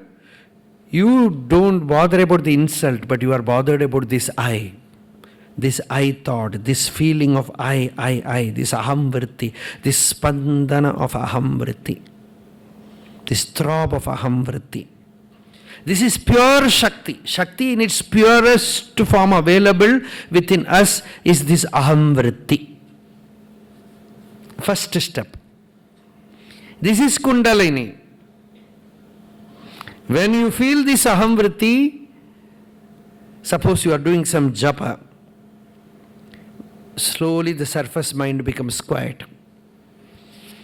you don't bother about the insult, but you are bothered about this I thought, this feeling of I, this aham vritti, this spandana of aham vritti, this throb of aham vritti. This is pure Shakti. Shakti in its purest form available within us is this aham vritti. First step. This is Kundalini. When you feel this aham vritti, suppose you are doing some japa, slowly the surface mind becomes quiet.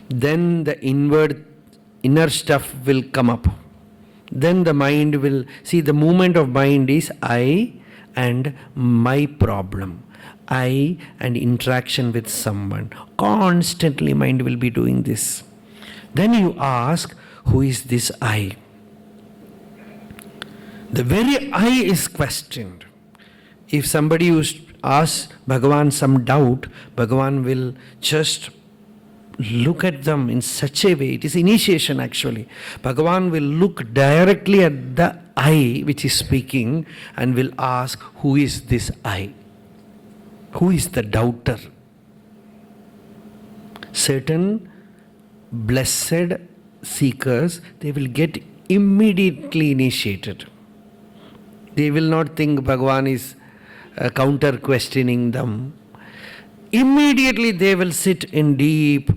Then the inner stuff will come up. Then the mind will see, the movement of mind is I and my problem, I and interaction with someone. Constantly mind will be doing this. Then you ask, who is this I? The very I is questioned. If somebody asks Bhagavan some doubt, Bhagavan will just look at them in such a way. It is initiation actually. Bhagavan will look directly at the I which is speaking and will ask, who is this I? Who is the doubter? Certain blessed seekers, they will get immediately initiated. They will not think Bhagavan is counter questioning them. Immediately they will sit in deep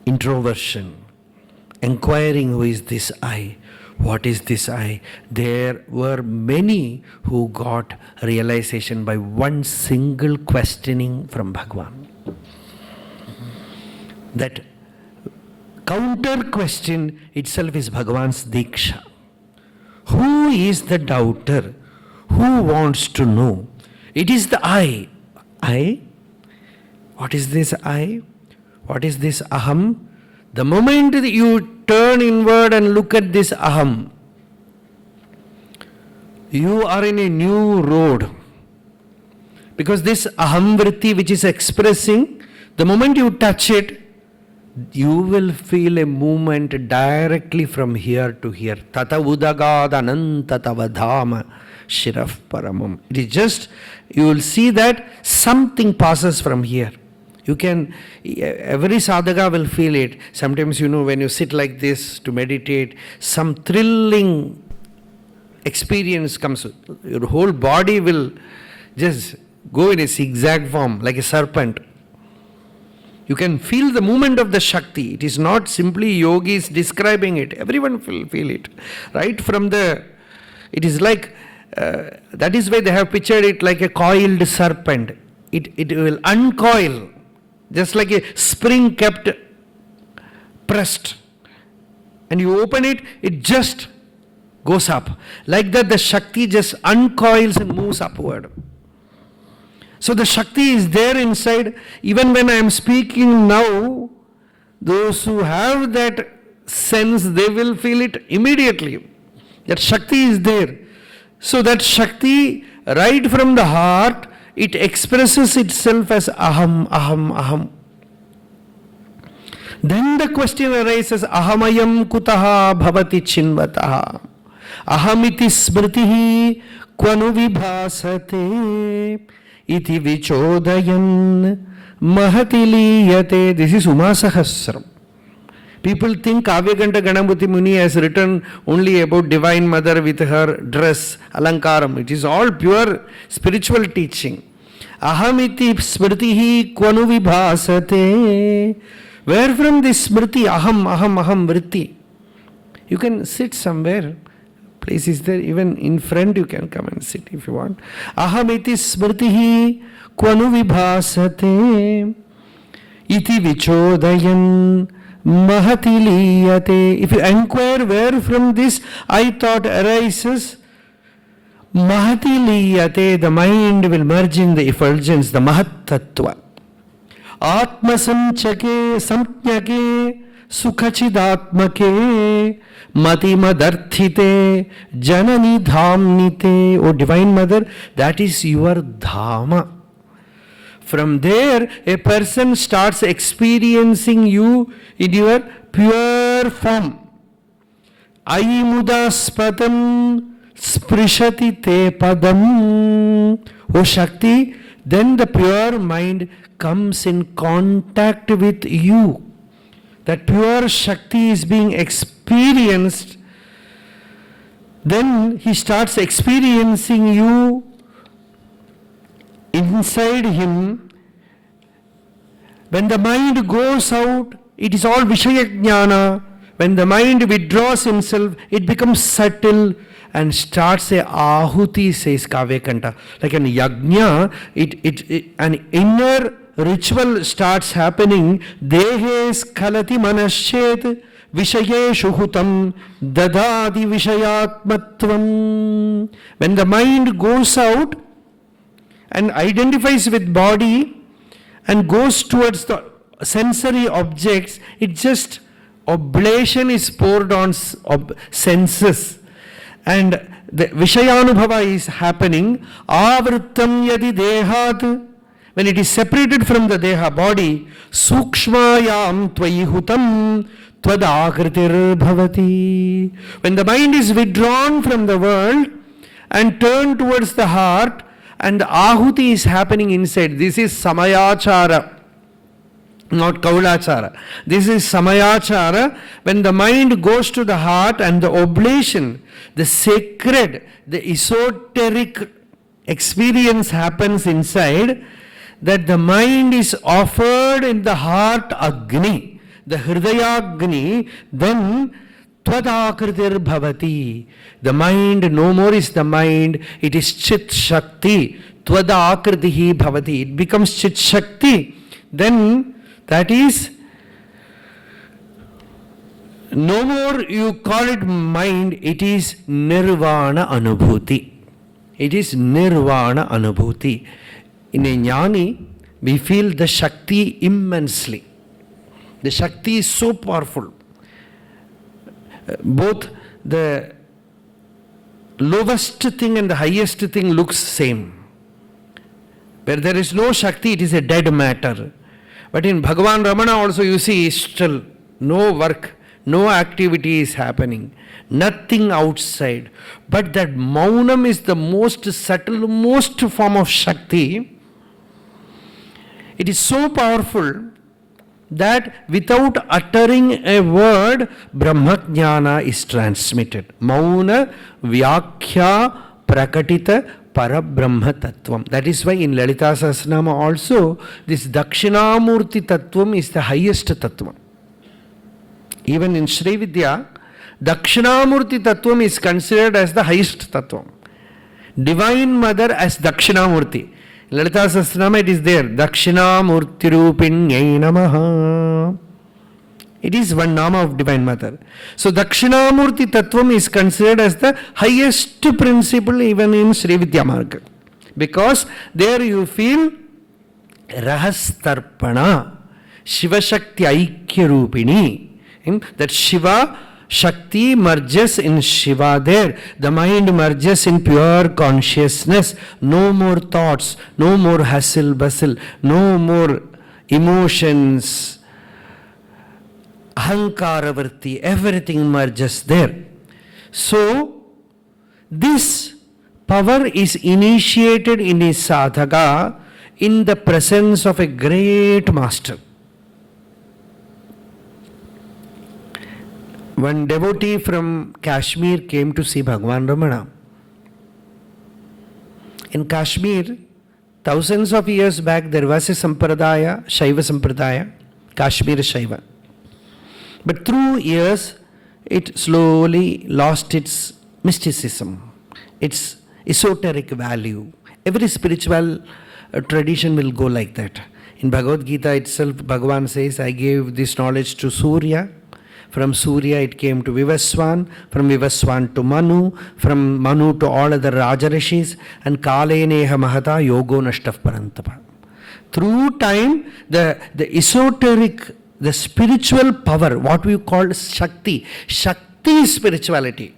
introversion, inquiring, who is this I? What is this I? There were many who got realization by one single questioning from Bhagavan. That counter question itself is Bhagavan's diksha. Who is the doubter? Who wants to know? It is the I. I? What is this I? What is this aham? The moment that you turn inward and look at this aham, you are in a new road. Because this aham vritti which is expressing, the moment you touch it, you will feel a movement directly from here to here. Tata udagad ananta tavadhama shiraf paramam. It is just, you will see that something passes from here. You can, every sadhaka will feel it. Sometimes, when you sit like this to meditate, some thrilling experience comes. Your whole body will just go in a zigzag form like a serpent. You can feel the movement of the Shakti. It is not simply yogis describing it. Everyone will feel it. Right from it is like, that is why they have pictured it like a coiled serpent. It will uncoil, just like a spring kept pressed. And you open it, it just goes up. Like that the Shakti just uncoils and moves upward. So the Shakti is there inside. Even when I am speaking now, those who have that sense, they will feel it immediately. That Shakti is there. So that Shakti, right from the heart, it expresses itself as aham, aham, aham. Then the question arises, ahamayam kutaha bhavati chinvataha. Ahamiti smritihi kvanu vibhasate. Iti vichodayan mahati liyate. This is Uma Sahasram. People think Kavyaganta Ganapati Muni has written only about Divine Mother with her dress, alankaram. It is all pure spiritual teaching. Ahamiti smritihi kvanu vibhasate. Where from this smriti, aham, aham, aham vritti? You can sit somewhere, Place is there, even in front you can come and sit if you want. Ahamiti smritihi kvanu vibhasate iti vichodayan mahati liyate. If you inquire where from this I thought arises, mahati liyate, the mind will merge in the effulgence, the mahat tattva. Atma samchake samjnake sukhachidatmake mati madarthite janani dhamnite. O Divine Mother, that is your dhama. From there, a person starts experiencing you in your pure form. Aimudaspatam sprishati te padam. O Shakti, then the pure mind comes in contact with you. That pure Shakti is being experienced. Then he starts experiencing you inside him. When the mind goes out, it is all Vishaya Jnana. When the mind withdraws himself, it becomes subtle and starts a ahuti, says Kavyakanta. Like an yajna, an inner ritual starts happening. Dehe skalati manashet vishayeshu hutam dadadi vishayatmatvam. When the mind goes out and identifies with body and goes towards the sensory objects, it just oblation is poured on senses. And the Vishayanubhava is happening. Avrittam yadi dehat. When it is separated from the deha body, sukshmayam tvayihutam twadakritir bhavati. When the mind is withdrawn from the world and turned towards the heart, and the ahuti is happening inside. This is samayachara, not kaulachara. This is samayachara. When the mind goes to the heart and the oblation, the sacred, the esoteric experience happens inside, that the mind is offered in the heart Agni, the Hridaya Agni, then Twadakritir Bhavati. The mind no more is the mind, it is Chit Shakti. Tvadakritihi Bhavati. It becomes Chit Shakti. Then that is no more you call it mind, it is Nirvana Anubhuti. It is Nirvana Anubhuti. In a jnani, we feel the Shakti immensely. The Shakti is so powerful. Both the lowest thing and the highest thing looks same. Where there is no Shakti, it is a dead matter. But in Bhagavan Ramana also you see still no work, no activity is happening. Nothing outside. But that Maunam is the most subtle, most form of Shakti. It is so powerful that without uttering a word, Brahmajnana is transmitted. Mauna Vyakhya Prakatita Parabrahma Tattvam. That is why in Lalita Sahasranama also, this Dakshinamurti Tattvam is the highest Tattvam. Even in Sri Vidya, Dakshinamurti Tattvam is considered as the highest Tattvam. Divine Mother as Dakshinamurti. Lalita Sahasranama it is there. Dakshinamurti Rupinyai Namaha. It is one nama of Divine Mother. So Dakshinamurti Tattvam is considered as the highest principle even in Sri Vidya Marga. Because there you feel Rahastarpana, Shiva Shakti Aikya Rupini. That Shiva Shakti merges in Shiva there. The mind merges in pure consciousness. No more thoughts, no more hustle bustle, no more emotions, ahankaravarti, everything merges there. So, this power is initiated in a sadhaka in the presence of a great master. One devotee from Kashmir came to see Bhagavan Ramana. In Kashmir, thousands of years back, there was a sampradaya, Shaiva sampradaya, Kashmir Shaiva. But through years, it slowly lost its mysticism, its esoteric value. Every spiritual tradition will go like that. In Bhagavad Gita itself, Bhagavan says, I gave this knowledge to Surya. From Surya it came to Vivaswan, from Vivaswan to Manu, from Manu to all other Rajarishis, and Kaleneha Mahata Yogo Nashtaf Parantapa. Through time, the esoteric, the spiritual power, what we call Shakti. Shakti is spirituality.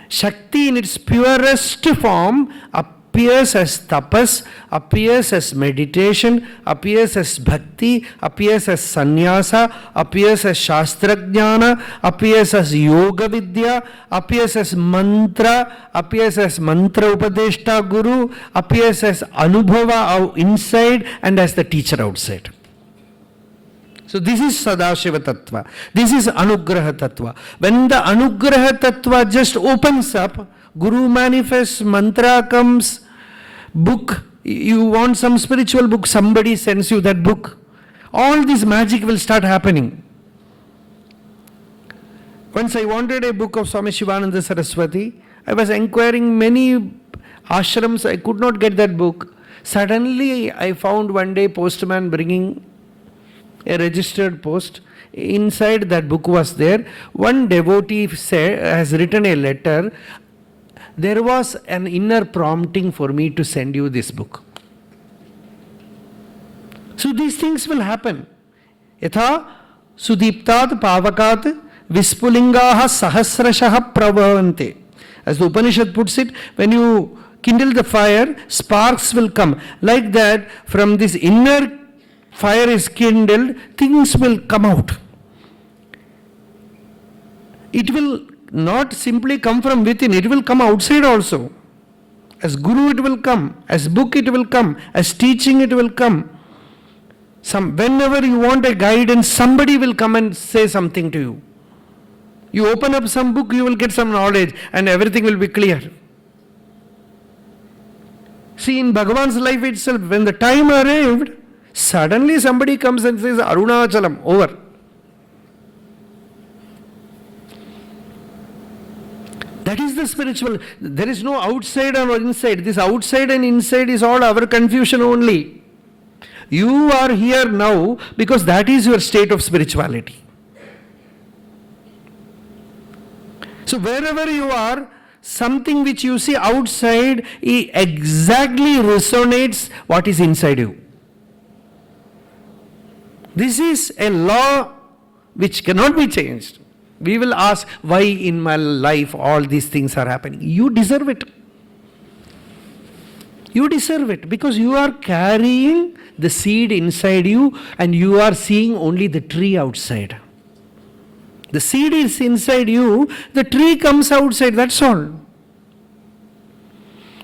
Shakti in its purest form appears as tapas, appears as meditation, appears as bhakti, appears as sannyasa, appears as shastrajnana, appears as yoga vidya, appears as mantra upadeshta guru, appears as anubhava inside and as the teacher outside. So this is Sadashiva Tattva. This is Anugraha Tattva. When the Anugraha Tattva just opens up, Guru manifests, mantra comes, book, you want some spiritual book, somebody sends you that book. All this magic will start happening. Once I wanted a book of Swami Shivananda Saraswati. I was inquiring many ashrams, I could not get that book. Suddenly I found one day postman bringing a registered post. Inside that book was there. One devotee has written a letter. There was an inner prompting for me to send you this book. So these things will happen. Yatha sudiptat pavakat vispulingaha sahasrashaha pravavante. As the Upanishad puts it, when you kindle the fire, sparks will come. Like that, from this inner fire is kindled, things will come out. It will not simply come from within, it will come outside also. As guru it will come, as book it will come, as teaching it will come. Whenever you want a guidance, somebody will come and say something to you. You open up some book, you will get some knowledge and everything will be clear. See, in Bhagavan's life itself, when the time arrived, suddenly somebody comes and says, Arunachalam, over. That is the spiritual. There is no outside or inside. This outside and inside is all our confusion only. You are here now because that is your state of spirituality. So wherever you are, something which you see outside exactly resonates what is inside you. This is a law which cannot be changed. We will ask, why in my life all these things are happening? You deserve it. You deserve it because you are carrying the seed inside you and you are seeing only the tree outside. The seed is inside you, the tree comes outside, that's all.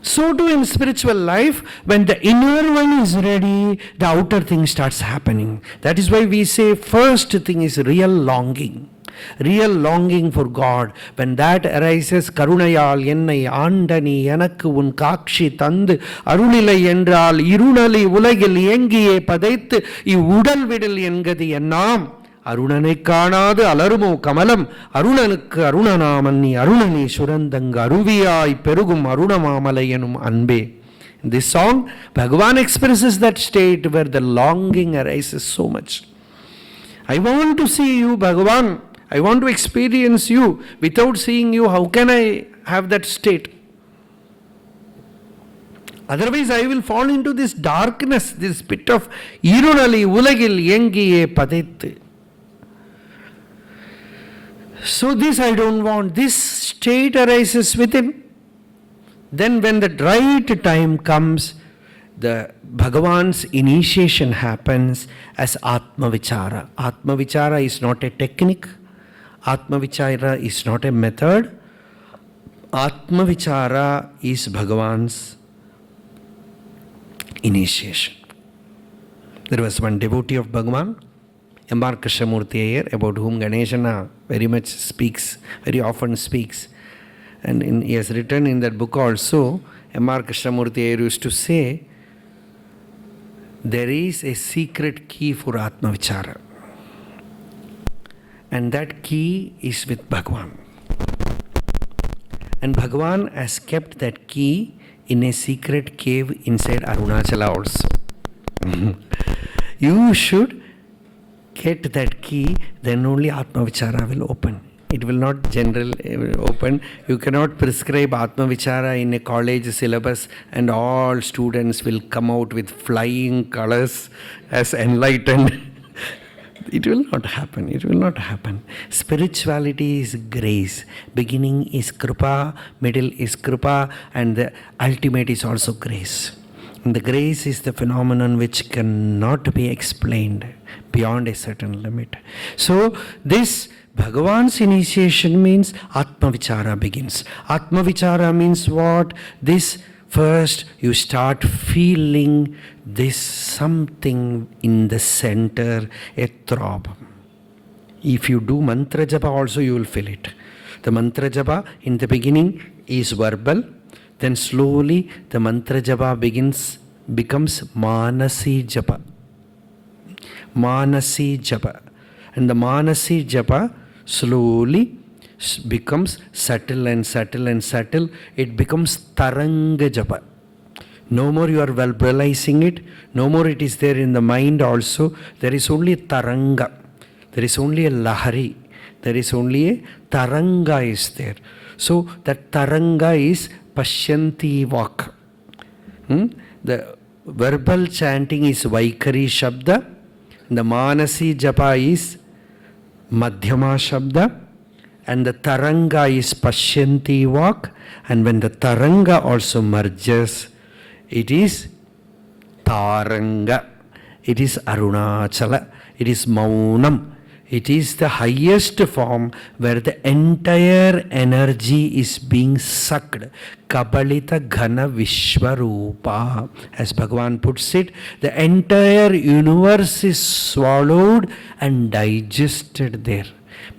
So too in spiritual life, when the inner one is ready, the outer thing starts happening. That is why we say first thing is real longing. Real longing for God. When that arises, Karunayal ennai Antony எனக்கு உன் காட்சி தந்து அருளிலை என்றால் இருளலை உலகில் எங்கியே பதைத்து இவ்வுடல் விடல் என்கதி என்னாம் அருணனை காணாது அலருமோ கமலம் அருணனுக்கு அருணநாமன் நீ அருணனே சுரந்தங்கு அருவியாய் பெருகும் அருணமாமலை எனும் அன்பே. In this song, Bhagavan expresses that state where the longing arises so much. I want to see you, Bhagavan. I want to experience you. Without seeing you, how can I have that state? Otherwise, I will fall into this darkness, this pit of irunali ulagil yengiye padettu. So this I don't want. This state arises within. Then when the right time comes, the Bhagavan's initiation happens as Atma Vichara. Atma Vichara is not a technique. Atma Vichara is not a method. Atma Vichara is Bhagavan's initiation. There was one devotee of Bhagavan, M.R. Krishnamurti Iyer, about whom Ganeshana very much speaks, very often speaks. And he has written in that book also, M.R. Krishnamurti Iyer used to say, there is a secret key for Atma Vichara. And that key is with Bhagavan. And Bhagavan has kept that key in a secret cave inside Arunachala also. You should get that key, then only Atma Vichara will open. It will not open. You cannot prescribe Atma Vichara in a college syllabus and all students will come out with flying colors as enlightened. It will not happen. It will not happen. Spirituality is grace. Beginning is Kripa, middle is Kripa, and the ultimate is also grace. And the grace is the phenomenon which cannot be explained beyond a certain limit. So this Bhagavan's initiation means Atma Vichara begins. Atma Vichara means what? This first you start feeling this something in the center, a throb. If you do mantra japa also you will feel it. The mantra japa in the beginning is verbal, then slowly the mantra japa becomes manasi japa. Manasi japa. And the manasi japa slowly becomes subtle and subtle and subtle. It becomes taranga japa. No more you are verbalizing it. No more it is there in the mind also. There is only taranga. There is only a lahari. There is only a taranga is there. So that taranga is Pashyanti Vak. The verbal chanting is Vaikari Shabda. The Manasi Japa is Madhyama Shabda. And the Taranga is Pashyanti Vak. And when the Taranga also merges, it is Taranga. It is Arunachala. It is Maunam. It is the highest form where the entire energy is being sucked. Kabalita Ghana Vishwarupa. As Bhagavan puts it, the entire universe is swallowed and digested there.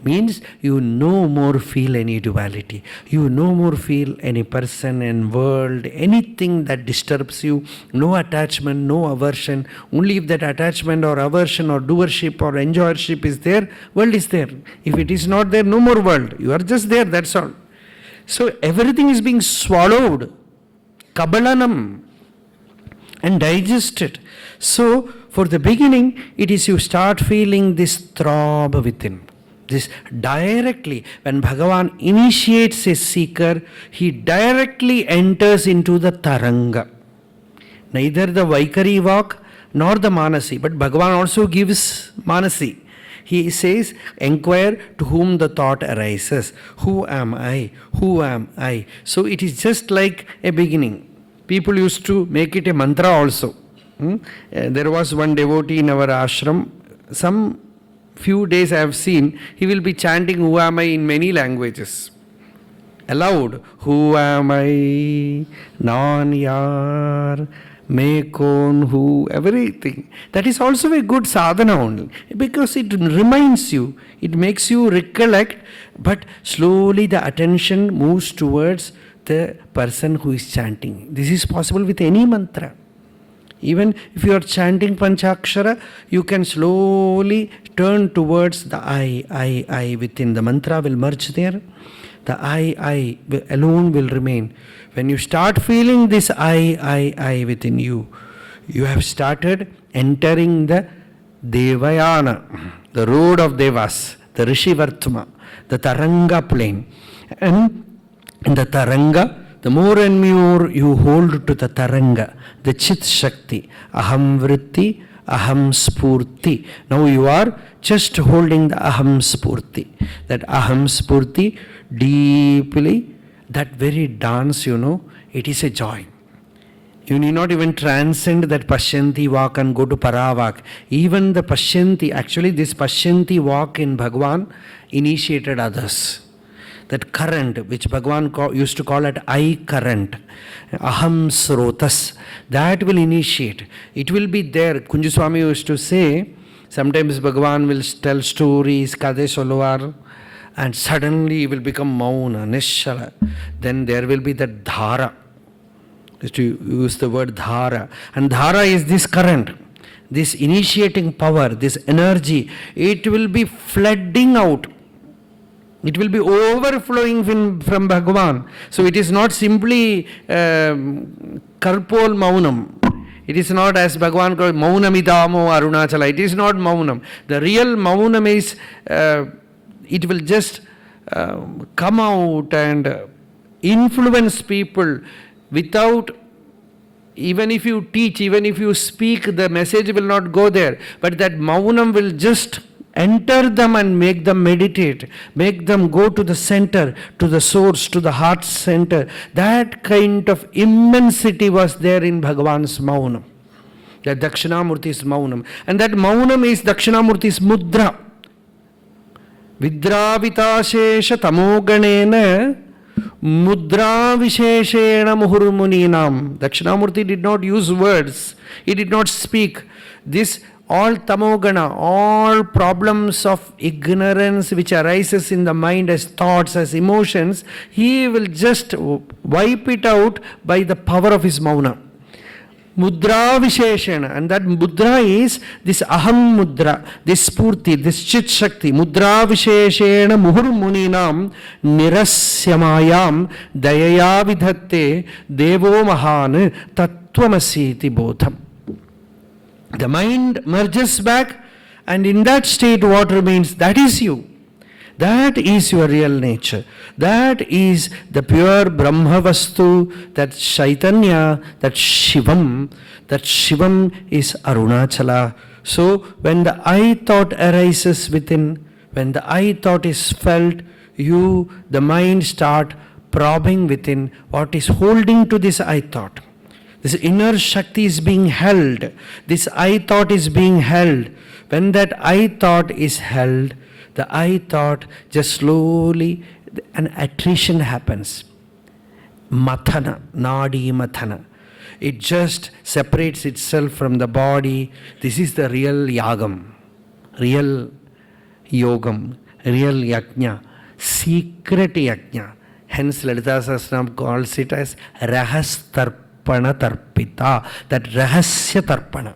Means you no more feel any duality. You no more feel any person and world, anything that disturbs you. No attachment, no aversion. Only if that attachment or aversion or doership or enjoyership is there, world is there. If it is not there, no more world. You are just there, that's all. So everything is being swallowed. Kabalanam. And digested. So for the beginning, it is you start feeling this throb within. This directly, when Bhagavan initiates a seeker, he directly enters into the taranga. Neither the Vaikari Vak nor the Manasi, but Bhagavan also gives Manasi. He says, inquire to whom the thought arises. Who am I? Who am I? So it is just like a beginning. People used to make it a mantra also. There was one devotee in our ashram. Some few days I have seen, he will be chanting Who am I in many languages. Aloud. Who am I? Nan yar. Me kon who. Everything. That is also a good sadhana only. Because it reminds you. It makes you recollect. But slowly the attention moves towards the person who is chanting. This is possible with any mantra. Even if you are chanting Panchakshara, you can slowly turn towards the I within. The mantra will merge there. The I alone will remain. When you start feeling this I within you, you have started entering the Devayana, the road of Devas, the Rishi Vartma, the Taranga plane. And in the Taranga, the more and more you hold to the Taranga, the Chit Shakti, Aham Vritti, Aham Spurti. Now you are just holding the Aham Spurti. That Aham Spurti deeply, that very dance, it is a joy. You need not even transcend that Pashyanti Vak and go to Paravak. Even the Pashyanti, actually this Pashyanti Vak in Bhagavan initiated others. That current, which Bhagavan used to call it I current, Aham Srotas, that will initiate. It will be there. Kunjuswami used to say, sometimes Bhagavan will tell stories, Kade Solovar, and suddenly he will become Mauna, Nishala. Then there will be that Dhara. Used to use the word Dhara. And Dhara is this current, this initiating power, this energy. It will be flooding out. It will be overflowing from Bhagavan. So it is not simply Karpol Maunam. It is not as Bhagavan called Maunamidamo Arunachala. It is not Maunam. The real Maunam is, it will just come out and influence people without, even if you teach, even if you speak, the message will not go there. But that Maunam will just enter them and make them meditate, make them go to the center, to the source, to the heart center. That kind of immensity was there in Bhagavan's Maunam, that Dakshinamurti's Maunam. And that Maunam is Dakshinamurti's Mudra. Vidravitashesha tamoganena Mudra Visheshena Muhurmuninam. Dakshinamurti did not use words, he did not speak. This all tamogana, all problems of ignorance which arises in the mind as thoughts, as emotions, he will just wipe it out by the power of his mauna. Mudra Visheshena, and that mudra is this aham mudra, this spurti, this chit shakti. Mudra Visheshena muhur muninam nirasyamayam dayaya vidhatte devo mahan tattvamasiti bodham. The mind merges back, and in that state what remains? That is you. That is your real nature. That is the pure Brahma Vastu, that Chaitanya, that Shivam. That Shivam is Arunachala. So when the I thought arises within, when the I thought is felt, you, the mind, start probing within what is holding to this I thought. This inner Shakti is being held. This I thought is being held. When that I thought is held, the I thought just slowly, an attrition happens. Mathana, Nadi Mathana. It just separates itself from the body. This is the real Yagam, real Yogam, real Yajna, secret Yajna. Hence Lalita Sahasranam calls it as Rahastarpana Tarpita, that Rahasya Tarpana.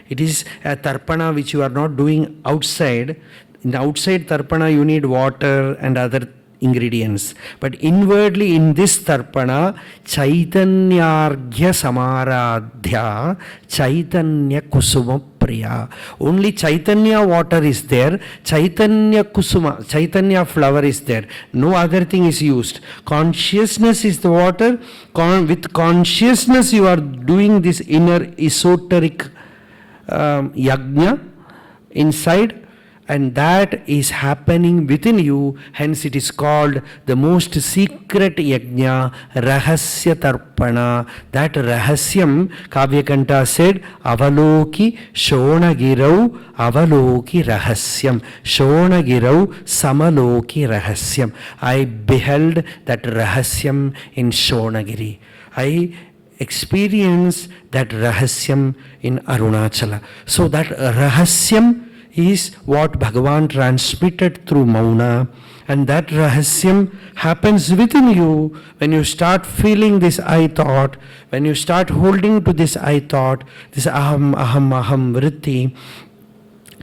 It is a Tarpana which you are not doing outside. In the outside Tarpana you need water and other ingredients. But inwardly in this Tarpana, Chaitanyarghya Samaradhya Chaitanya Kusuma Priya. Only Chaitanya water is there, Chaitanya Kusuma, Chaitanya flower is there. No other thing is used. Consciousness is the water. With consciousness you are doing this inner esoteric yajna inside, and that is happening within you. Hence it is called the most secret yajna, Rahasya Tarpana. That Rahasyam, Kavyakanta said, Avaloki Shonagirau Avaloki Rahasyam. Shonagirau Samaloki Rahasyam. I beheld that Rahasyam in Shonagiri. I experience that Rahasyam in Arunachala. So that Rahasyam is what Bhagavan transmitted through Mauna, and that Rahasyam happens within you when you start feeling this I thought, when you start holding to this I thought, this aham, aham, aham vritti,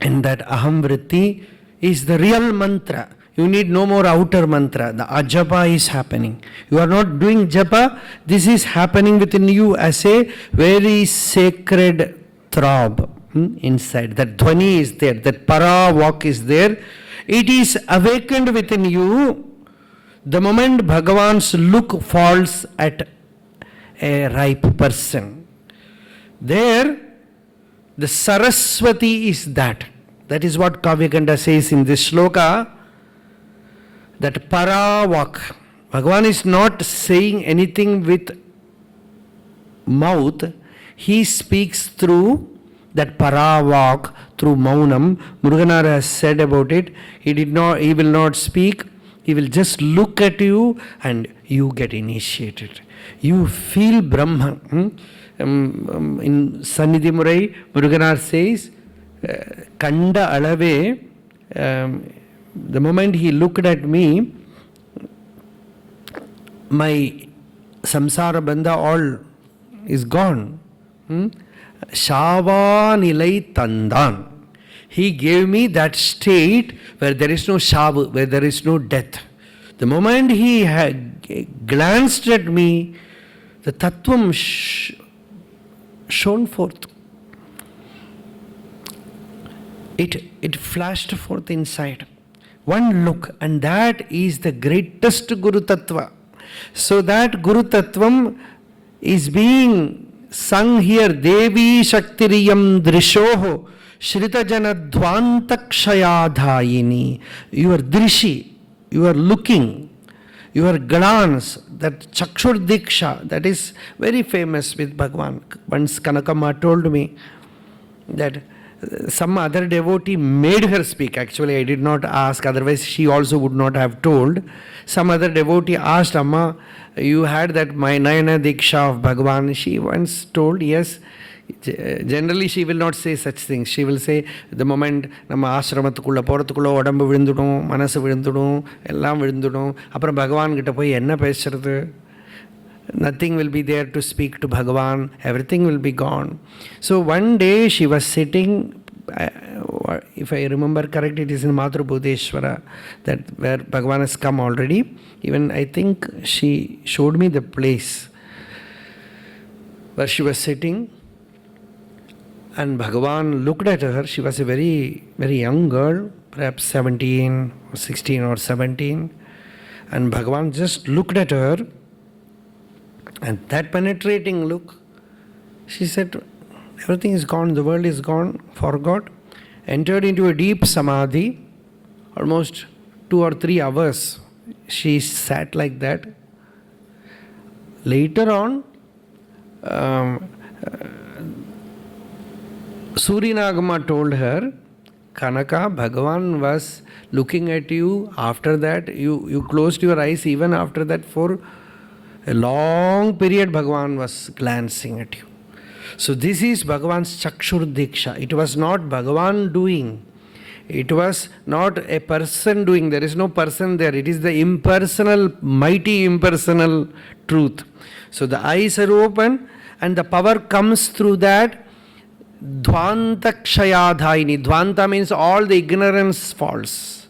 and that aham vritti is the real mantra. You need no more outer mantra. The ajapa is happening. You are not doing japa. This is happening within you as a very sacred throb inside. That dhvani is there. That para walk is there. It is awakened within you the moment Bhagavan's look falls at a ripe person. There, the Saraswati is that. That is what Kavyakanda says in this shloka. That para walk. Bhagavan is not saying anything with mouth. He speaks through that para walk, through Maunam. Muruganar has said about it. He will not speak. He will just look at you and you get initiated. You feel Brahma. In Sannidhi Murai, Muruganar says, Kanda alave, the moment he looked at me, my samsara bandha all is gone. Shava nilai tandan. He gave me that state where there is no shavu, where there is no death. The moment he had glanced at me, the Tattvam shone forth. It flashed forth inside. One look, and that is the greatest Guru Tattva. So that Guru Tattvam is being sung here. Devi Shaktiriyam Drishoho Shritajana Dhvantakshayadhayini. Your Drishi, your looking, your glance, that Chakshur Diksha, that is very famous with Bhagavan. Once Kanakama told me that some other devotee made her speak. Actually, I did not ask, otherwise she also would not have told. Some other devotee asked, Amma, you had that Nayana Diksha of Bhagavan. She once told, yes. Generally, she will not say such things. She will say, the moment நம்ம ஆசிரமத்துக்குள்ள போகிறதுக்குள்ள உடம்பு விழுந்துடும், மனசு விழுந்துடும், எல்லாம் விழுந்துடும், அப்புறம் பகவான் கிட்ட போய் என்ன பேசுறது? Nothing will be there to speak to Bhagavan. Everything will be gone. So one day she was sitting, if I remember correct, it is in Madhurabodheshwara, that where Bhagavan has come already. Even I think she showed me the place where she was sitting. And Bhagavan looked at her. She was a very, very young girl, perhaps 17 or 16 or 17. And Bhagavan just looked at her. And that penetrating look, she said, everything is gone, the world is gone, forgot, entered into a deep samadhi, almost 2 or 3 hours. She sat like that. Later on, Surinagama told her, Kanaka, Bhagavan was looking at you. After that, you closed your eyes. Even after that, for a long period, Bhagavan was glancing at you. So this is Bhagavan's Chakshur Diksha. It was not Bhagavan doing. It was not a person doing. There is no person there. It is the impersonal, mighty impersonal truth. So the eyes are open and the power comes through that. Dhvantakshayadhaini. Dhvanta means all the ignorance falls.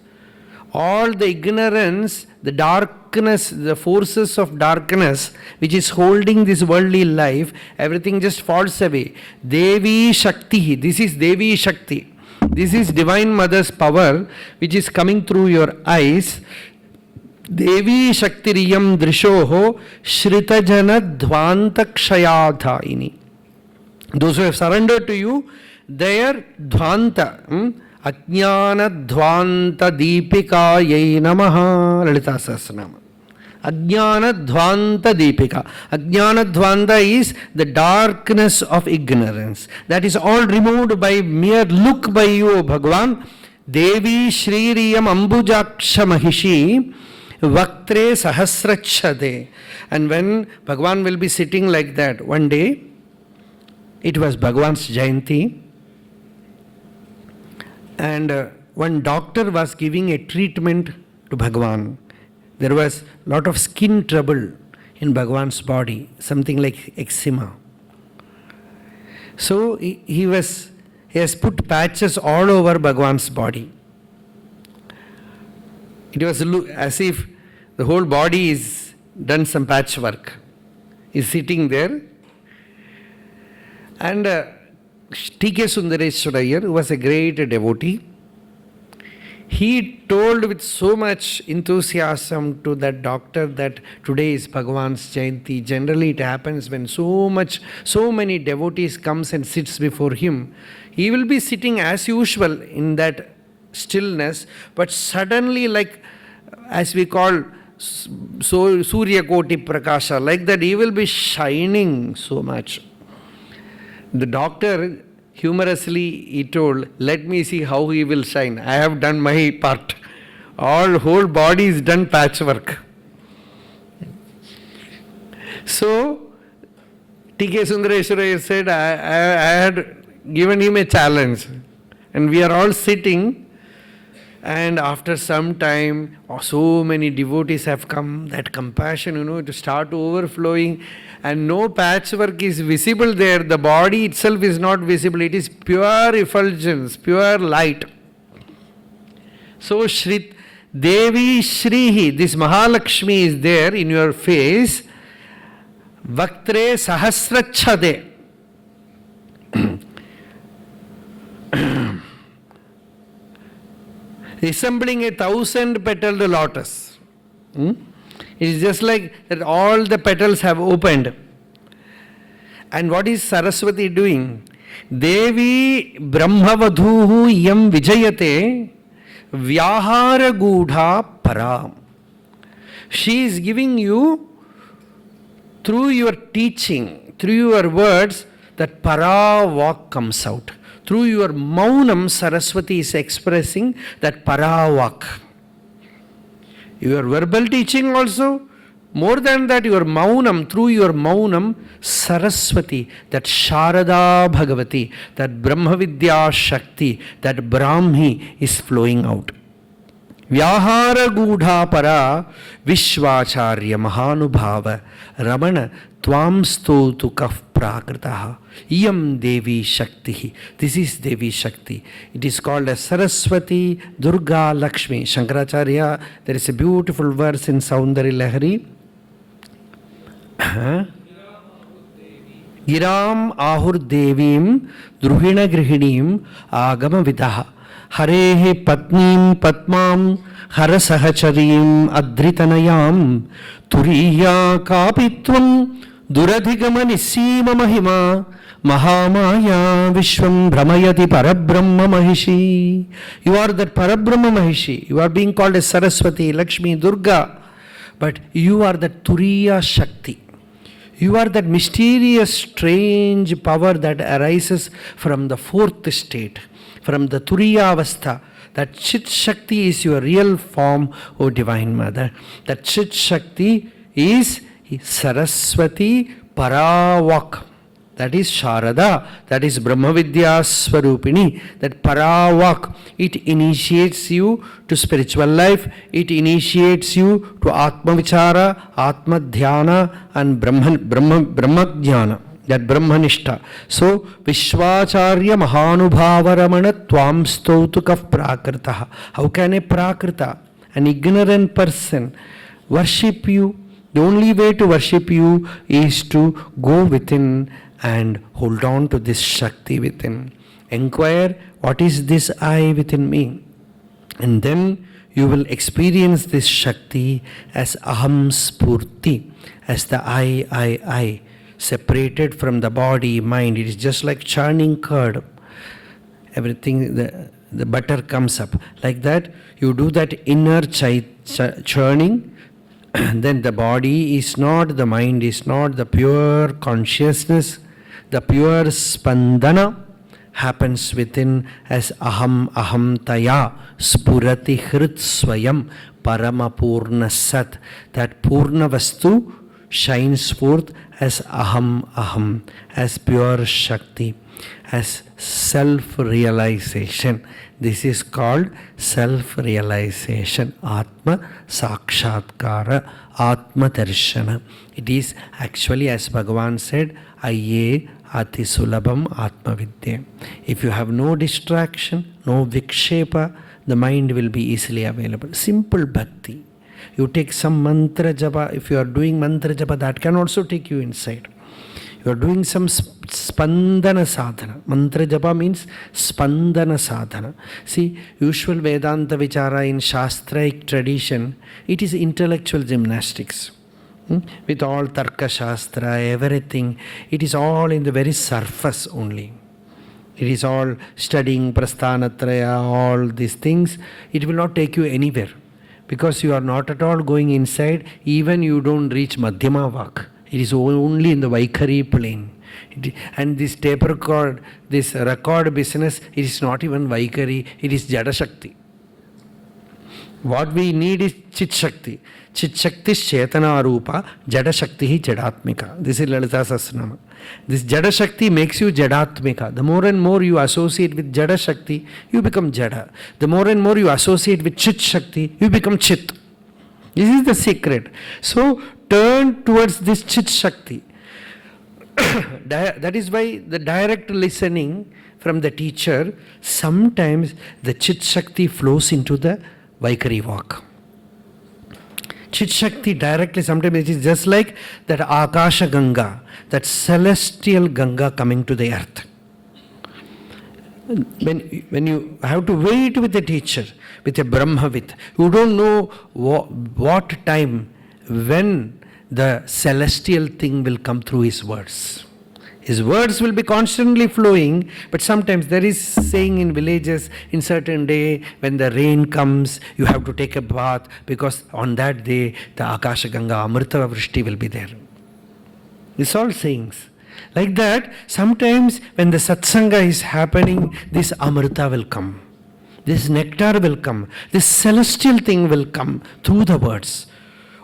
All the ignorance, the darkness, the forces of darkness which is holding this worldly life, everything just falls away. Devi Shakti. This is Devi Shakti. This is Divine Mother's power which is coming through your eyes. Devi Shaktiriyam Drishoho Shritajana Dhvantakshayadhaini. Those who have surrendered to you, their Dhvanta. Ajnana Dhvanta Deepika Yai Namaha. Lalita Sahasranama. Ajnana Dhvanta Deepika. Ajnana Dhvanta is the darkness of ignorance. That is all removed by mere look by you, O Bhagavan. Devi Shririyam Ambujaksha Mahishi Vaktre Sahasrachade. And when Bhagavan will be sitting like that, one day, it was Bhagavan's Jayanti. And one doctor was giving a treatment to Bhagavan. There was a lot of skin trouble in Bhagavan's body, something like eczema. So he has put patches all over Bhagavan's body. It was as if the whole body is done some patchwork. He's sitting there. And T.K. Sundareshwarayar, who was a great devotee, he told with so much enthusiasm to that doctor that today is Bhagavan's Jayanti. Generally it happens when so many devotees comes and sits before him. He will be sitting as usual in that stillness, but suddenly, like as we call Surya Koti Prakasha, like that he will be shining so much. The doctor humorously, he told, let me see how he will shine. I have done my part. Whole body is done patchwork. So, T.K. Sundareshwarayar said, I had given him a challenge. And we are all sitting. And after some time, so many devotees have come, that compassion, to start overflowing. And no patchwork is visible there. The body itself is not visible. It is pure effulgence, pure light. So Devi Shrihi, this Mahalakshmi is there in your face. Vaktre Sahasrachade. Resembling a 1,000-petaled lotus. It is just like that all the petals have opened. And what is Saraswati doing? Devi Brahmavadhuhu yam vijayate vyahara gudha para. She is giving you, through your teaching, through your words, that para walk comes out. Through your maunam, Saraswati is expressing that para walk. Your verbal teaching also, more than that, your maunam, through your maunam, Saraswati, that Sharada Bhagavati, that Brahmavidya Shakti, that Brahmi is flowing out. Vyahara Gudha Para Vishvacharya Mahanubhava Ramana Tvam Stotu Kaf Prakritaha Iyam Devi Shakti. This is Devi Shakti. It is called as Saraswati Durga Lakshmi. Shankaracharya, there is a beautiful verse in Saundari Lahari. Giram Ahur Devim Druhina Grihinim Agama Vidaha Harehe Patnim Patmam Harasahacharim Adritanayam Turiya Kapitvam Duradhigama Nisima Mahima Mahamaya Vishwam Brahmayati Parabrahma Mahishi. You are that Parabrahma Mahishi. You are being called as Saraswati, Lakshmi, Durga. But you are that Turiya Shakti. You are that mysterious, strange power that arises from the fourth state, from the Turiya Avastha. That Chit Shakti is your real form, O Divine Mother. That Chit Shakti is Saraswati Paravak. That is Sharada. That is Brahmavidya Swarupini. That Paravak. It initiates you to spiritual life. It initiates you to Atma Vichara, Atma Dhyana and Brahma Jnana. That Brahmanishta. So, Vishvacharya Mahanubhavaramana Tvam Stotu Kaf Prakritaha. How can a Prakrita, an ignorant person, worship you? The only way to worship you is to go within and hold on to this Shakti within. Inquire, what is this I within me? And then you will experience this Shakti as Aham Spurti, as the I, separated from the body, mind. It is just like churning curd. Everything, the butter comes up. Like that, you do that inner churning. Then the body is not, the mind is not, the pure consciousness, the pure spandana happens within as aham taya spurati hrit swayam parama purna sat. That purna vastu shines forth as aham, as pure Shakti, as self-realization. This is called self-realization. Atma Sakshatkara, Atma Darshana. It is actually, as Bhagavan said, Ayye Ati Sulabham Atma Vidya. If you have no distraction, no vikshepa, the mind will be easily available. Simple bhakti. You take some mantra japa. If you are doing mantra japa, that can also take you inside. You are doing some spandana sadhana. Mantra japa means spandana sadhana. See, usual Vedanta vichara in Shastraic tradition, it is intellectual gymnastics. With all Tarka Shastra, everything, it is all in the very surface only. It is all studying Prasthanatraya, all these things. It will not take you anywhere. Because you are not at all going inside, even you don't reach Madhyama Vak. It is only in the Vaikari plane. And this tape record, this record business, it is not even Vaikari, it is Jada Shakti. What we need is Chit Shakti. Chit Shakti is Chetana Rupa, Jada Shakti hi Jadatmika. This is Lalita Sahasranama. This Jada Shakti makes you Jadatmika. The more and more you associate with Jada Shakti, you become Jada. The more and more you associate with Chit Shakti, you become Chit. This is the secret. So, turn towards this Chit Shakti. That is why the direct listening from the teacher, sometimes the Chit Shakti flows into the Vaikari walk. Chit Shakti directly, sometimes it is just like that Akasha Ganga, that celestial Ganga coming to the earth. When you have to wait with a teacher, with a Brahmavit, you don't know what time, when the celestial thing will come through his words. His words will be constantly flowing, but sometimes there is saying in villages, in certain day, when the rain comes, you have to take a bath, because on that day, the Akasha Ganga, Amrita Vrishti will be there. These all sayings. Like that, sometimes when the satsanga is happening, this Amrita will come. This nectar will come. This celestial thing will come through the words,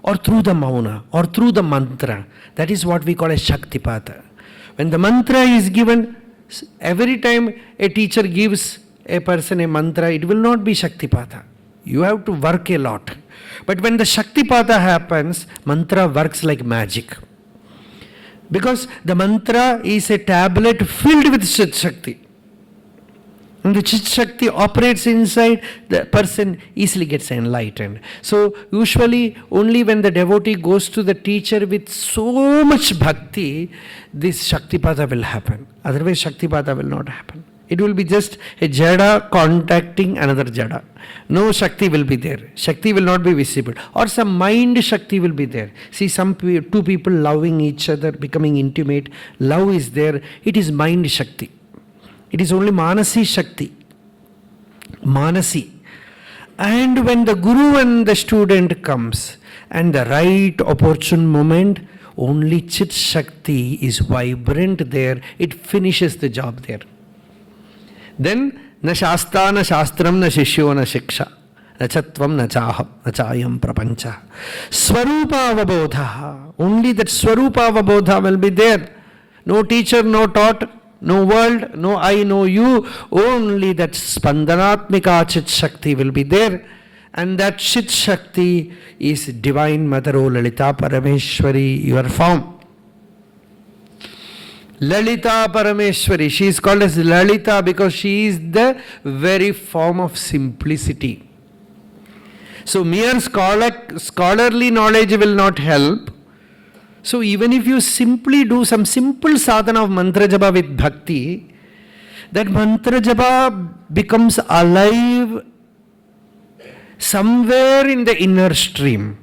or through the mauna, or through the mantra. That is what we call a Shaktipata. When the mantra is given, every time a teacher gives a person a mantra, it will not be Shaktipata. You have to work a lot. But when the Shaktipata happens, mantra works like magic. Because the mantra is a tablet filled with Chit Shakti. And the Chit Shakti operates inside, the person easily gets enlightened. So usually only when the devotee goes to the teacher with so much bhakti, this Shaktipada will happen. Otherwise Shaktipada will not happen. It will be just a jada contacting another jada. No Shakti will be there. Shakti will not be visible. Or some mind Shakti will be there. See, two people loving each other, becoming intimate. Love is there. It is mind Shakti. It is only Manasi Shakti. Manasi. And when the Guru and the student comes, and the right opportune moment, only Chit Shakti is vibrant there. It finishes the job there. Then, na shasta, na shastram, na shishyo, na shiksha, na chatvam, na chaham, na chayam prapancha. Swarupa avabodha. Only that Swarupa avabodha will be there. No teacher, no taught, no world, no I, no you. Only that Spandanatmika Chit Shakti will be there. And that Chit Shakti is Divine Mother, O Lalita Parameshwari, your form. Lalita Parameshwari, she is called as Lalita because she is the very form of simplicity. So mere scholarly knowledge will not help. So even if you simply do some simple sadhana of mantra japa with bhakti, that mantra japa becomes alive somewhere in the inner stream.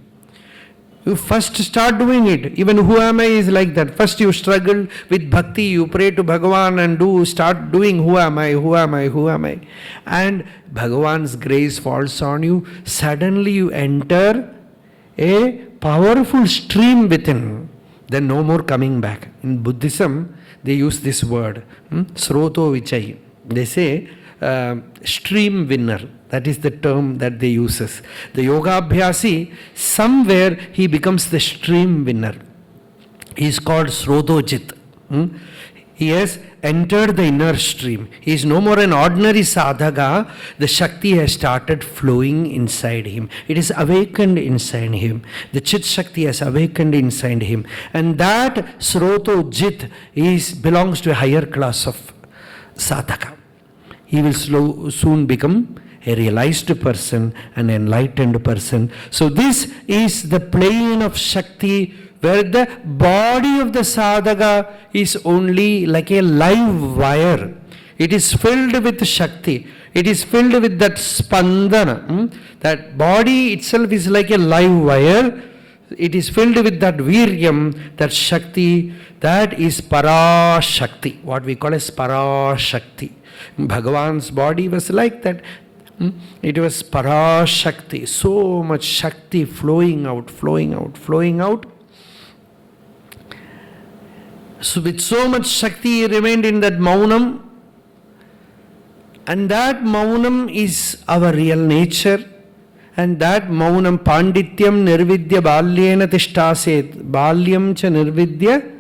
You first start doing it. Even who am I is like that. First you struggle with bhakti, you pray to Bhagavan and start doing who am I, who am I, who am I. And Bhagavan's grace falls on you. Suddenly you enter a powerful stream within. Then no more coming back. In Buddhism, they use this word, Sroto Vichai. They say stream winner. That is the term that they use. The yoga abhyasi, somewhere he becomes the stream winner. He is called Srodojit. He has entered the inner stream. He is no more an ordinary sadhaka. The Shakti has started flowing inside him. It is awakened inside him. The Chit Shakti has awakened inside him. And that Srodojit belongs to a higher class of sadhaka. He will soon become a realized person, an enlightened person. So this is the plane of Shakti where the body of the sadhaka is only like a live wire. It is filled with Shakti. It is filled with that spandana. That body itself is like a live wire. It is filled with that viryam, that Shakti. That is Parashakti, what we call as Parashakti. Bhagavan's body was like that. It was Parashakti, so much Shakti flowing out, flowing out, flowing out. So with so much Shakti he remained in that Maunam, and that Maunam is our real nature, and that Maunam Pandityam Nirvidya Balyena Tishtaset, Balyam cha Nirvidya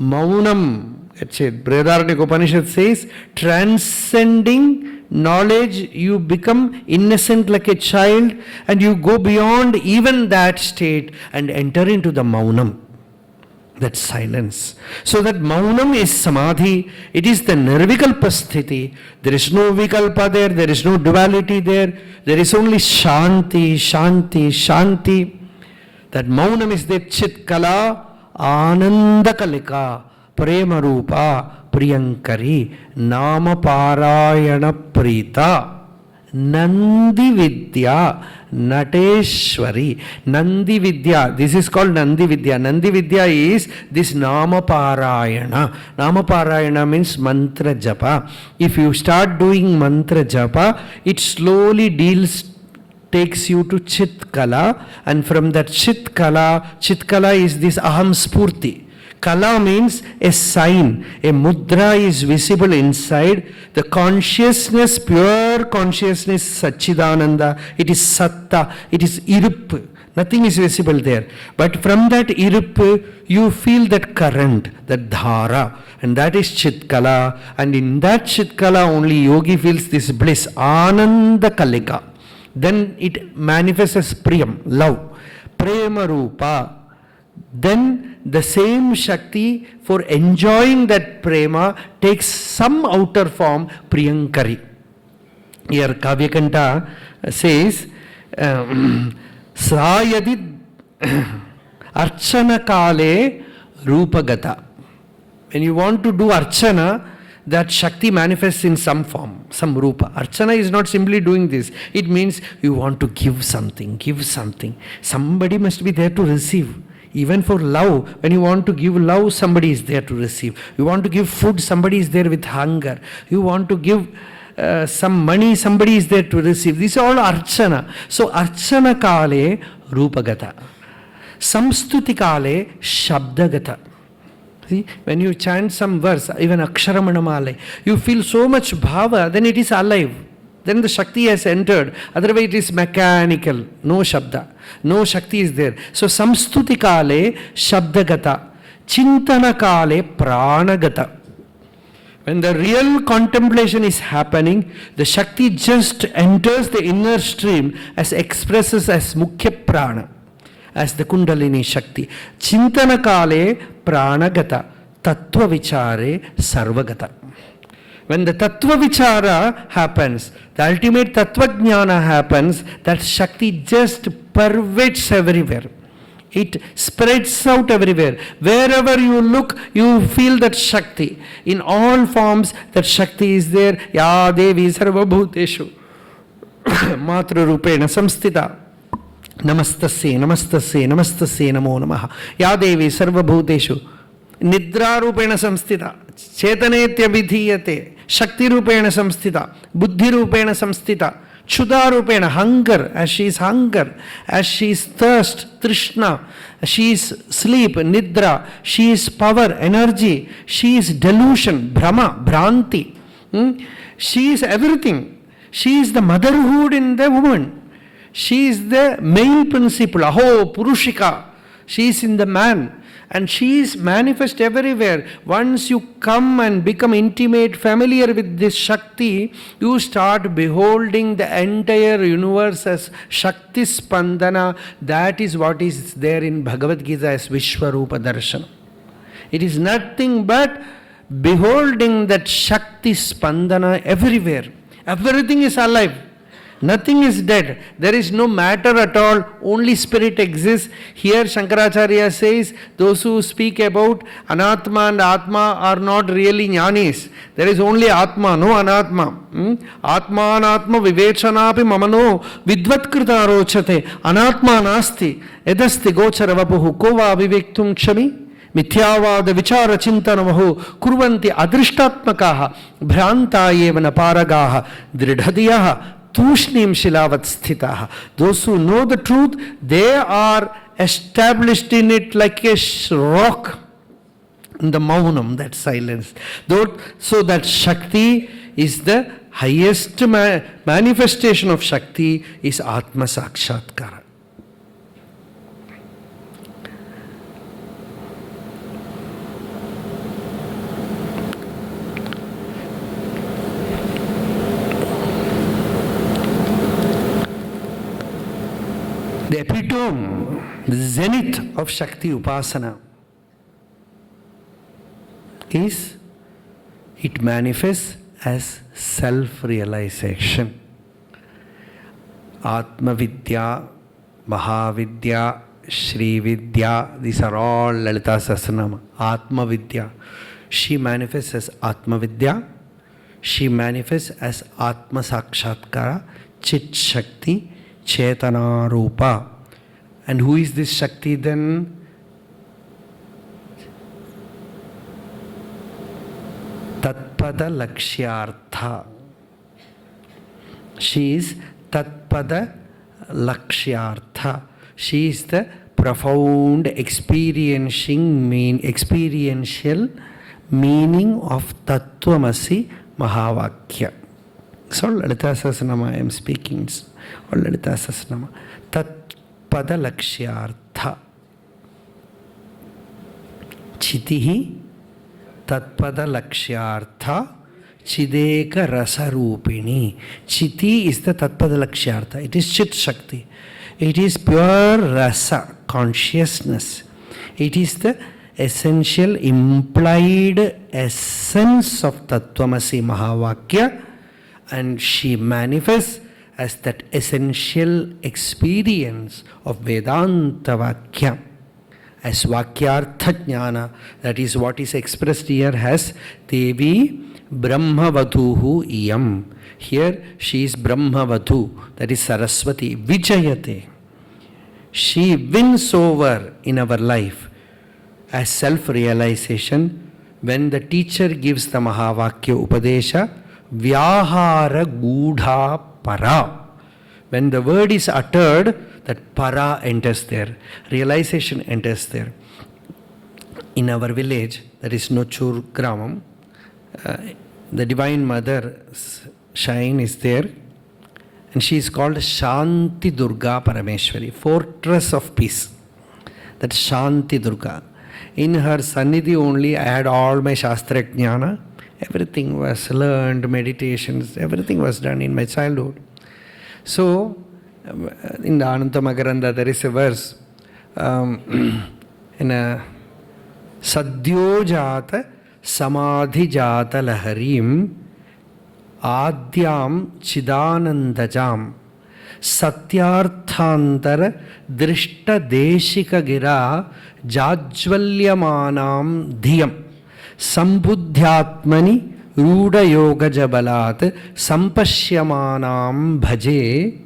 Maunam. That's it. Brihadaranyaka Upanishad says, transcending knowledge, you become innocent like a child and you go beyond even that state and enter into the Maunam. that silence. So that maunam is samadhi, it is the nirvikalpa sthiti. There is no vikalpa there, there is no duality there, there is only shanti, shanti, shanti. That maunam is the chitkala, ananda kalika, prema rupa, priyankari, nama parayana prita. Nandi Vidya, Nateshwari, Nandi Vidya. This is called Nandi Vidya. Nandi Vidya is this Nama Parayana. Nama Parayana means mantra japa. If you start doing mantra japa, it slowly takes you to Chitkala, and from that Chitkala is this Aham Spurti. Kala means a sign, a mudra is visible inside. The consciousness, pure consciousness, Satchidananda, it is Satta, it is Irup. Nothing is visible there. But from that Irup, you feel that current, that dhara, and that is Chitkala. And in that Chitkala only yogi feels this bliss, Ananda Kalika. Then it manifests as Priyam, love, Prema Rupa. Then the same Shakti, for enjoying that prema, takes some outer form, Priyankari. Here Kavyakanta says, Srayadi Archana Kale Rupagata. When you want to do Archana, that Shakti manifests in some form, some Rupa. Archana is not simply doing this. It means you want to give something, give something. Somebody must be there to receive. Even for love, when you want to give love, somebody is there to receive. You want to give food, somebody is there with hunger. You want to give some money, somebody is there to receive. These are all Archana. So Archana Kale Rupagata. Samstuti Kale Shabdagata. See, when you chant some verse, even Aksharamanamale, you feel so much bhava, then it is alive. Then the Shakti has entered. Otherwise it is mechanical. No Shabda. No Shakti is there. So Samstuti Kale Shabdagata. Chintana Kale Pranagata. When the real contemplation is happening, the Shakti just enters the inner stream as expresses as Mukhya Prana, as the Kundalini Shakti. Chintana Kale Pranagata. Tattva Vichare Sarvagata. When the Tattva Vichara happens, the ultimate Tattva Jnana happens, that Shakti just pervades everywhere. It spreads out everywhere. Wherever you look, you feel that Shakti. In all forms, that Shakti is there. Ya Devi Sarva Bhuteshu Matra Rupena Samstita. Namastasye, Namastasye, Namastasye Namo Namaha. Ya Devi Sarva Bhuteshu Nidra Rupena Samstita. Chetanetya Vidhiyate. Shakti Rupena Samstita. Buddhi Rupena Samstita. Kshuda Rupena, hunger, as she is hunger, as she is thirst, Trishna, she is sleep, Nidra, she is power, energy, she is delusion, Brahma, Bhranti. She is everything. She is the motherhood in the woman. She is the main principle, Aho, Purushika. She is in the man. And she is manifest everywhere. Once you come and become intimate, familiar with this Shakti, you start beholding the entire universe as Shakti Spandana. That is what is there in Bhagavad Gita as Vishwarupa Darshana. It is nothing but beholding that Shakti Spandana everywhere. Everything is alive. Nothing is dead. There is no matter at all. Only spirit exists. Here Shankaracharya says those who speak about Anatma and Atma are not really jnanis. There is only Atma, no Anatma. Atma Anatma vivechanapi mamano vidvatkrita rochate. Anatma nasti edasti gochara vapuhu kova vivektum kshami. मिथ्यावाद विचार चिंतनमहो कुर्वन्ति अदृष्टात्मकाः भ्रान्तायेव न पारगाः दृढधियः तूष्णीं शिलावत् स्थिताः. Those who know the truth, they are established in it like a rock in the maunam, that silence. So that Shakti is the highest manifestation of Shakti is Atma Sakshatkara. The epitome, the zenith of Shakti Upasana is, it manifests as self-realization. Atma Vidya, Mahavidya, Shri Vidya, these are all Lalita Sahasranama. Atma Vidya, she manifests as Atma Vidya, she manifests as Atma Sakshatkara, Chit Shakti, Chetana Rupa. And who is this Shakti then? Tatpada Lakshyartha. She is Tatpada Lakshyartha. She is the profound experiential meaning of Tattvamasi Mahavakya. So Lalita Sahasranama I am speaking. Or Lalita Sahasranama. Tatpada Lakshyartha. Chitihi Tatpada Lakshyartha Chideka Rasarupini. Chiti is the Tatpada Lakshyartha. It is Chit Shakti. It is pure rasa, consciousness. It is the essential implied essence of Tattvamasi Mahavakya, and she manifests as that essential experience of Vedanta Vakya, as Vakyartha Jnana. That is what is expressed here as Devi Brahmavadhuhu Iyam. Here she is Brahmavadhu, that is Saraswati, Vijayate. She wins over in our life as self-realization when the teacher gives the Mahavakya Upadesha, Vyahara Gudha Para. When the word is uttered, that para enters there, realization enters there. In our village, that is Nochur Gramam, the Divine Mother's shrine is there, and she is called Shanti Durga Parameshwari, fortress of peace. That's Shanti Durga. In her Sannidhi only I had all my Shastra Jnana. Everything was learned, meditations, everything was done in my childhood. So, in the Ananta Makaranda there is a verse in a Sadyojata Samadhijata Laharim Adyam Chidanandajam Satyarthantara Drishta Deshika Gira Jajvalyamanam Dhyam Sambudhyatmani Ruda Yoga Jabalat Sampashyamanam Bhaje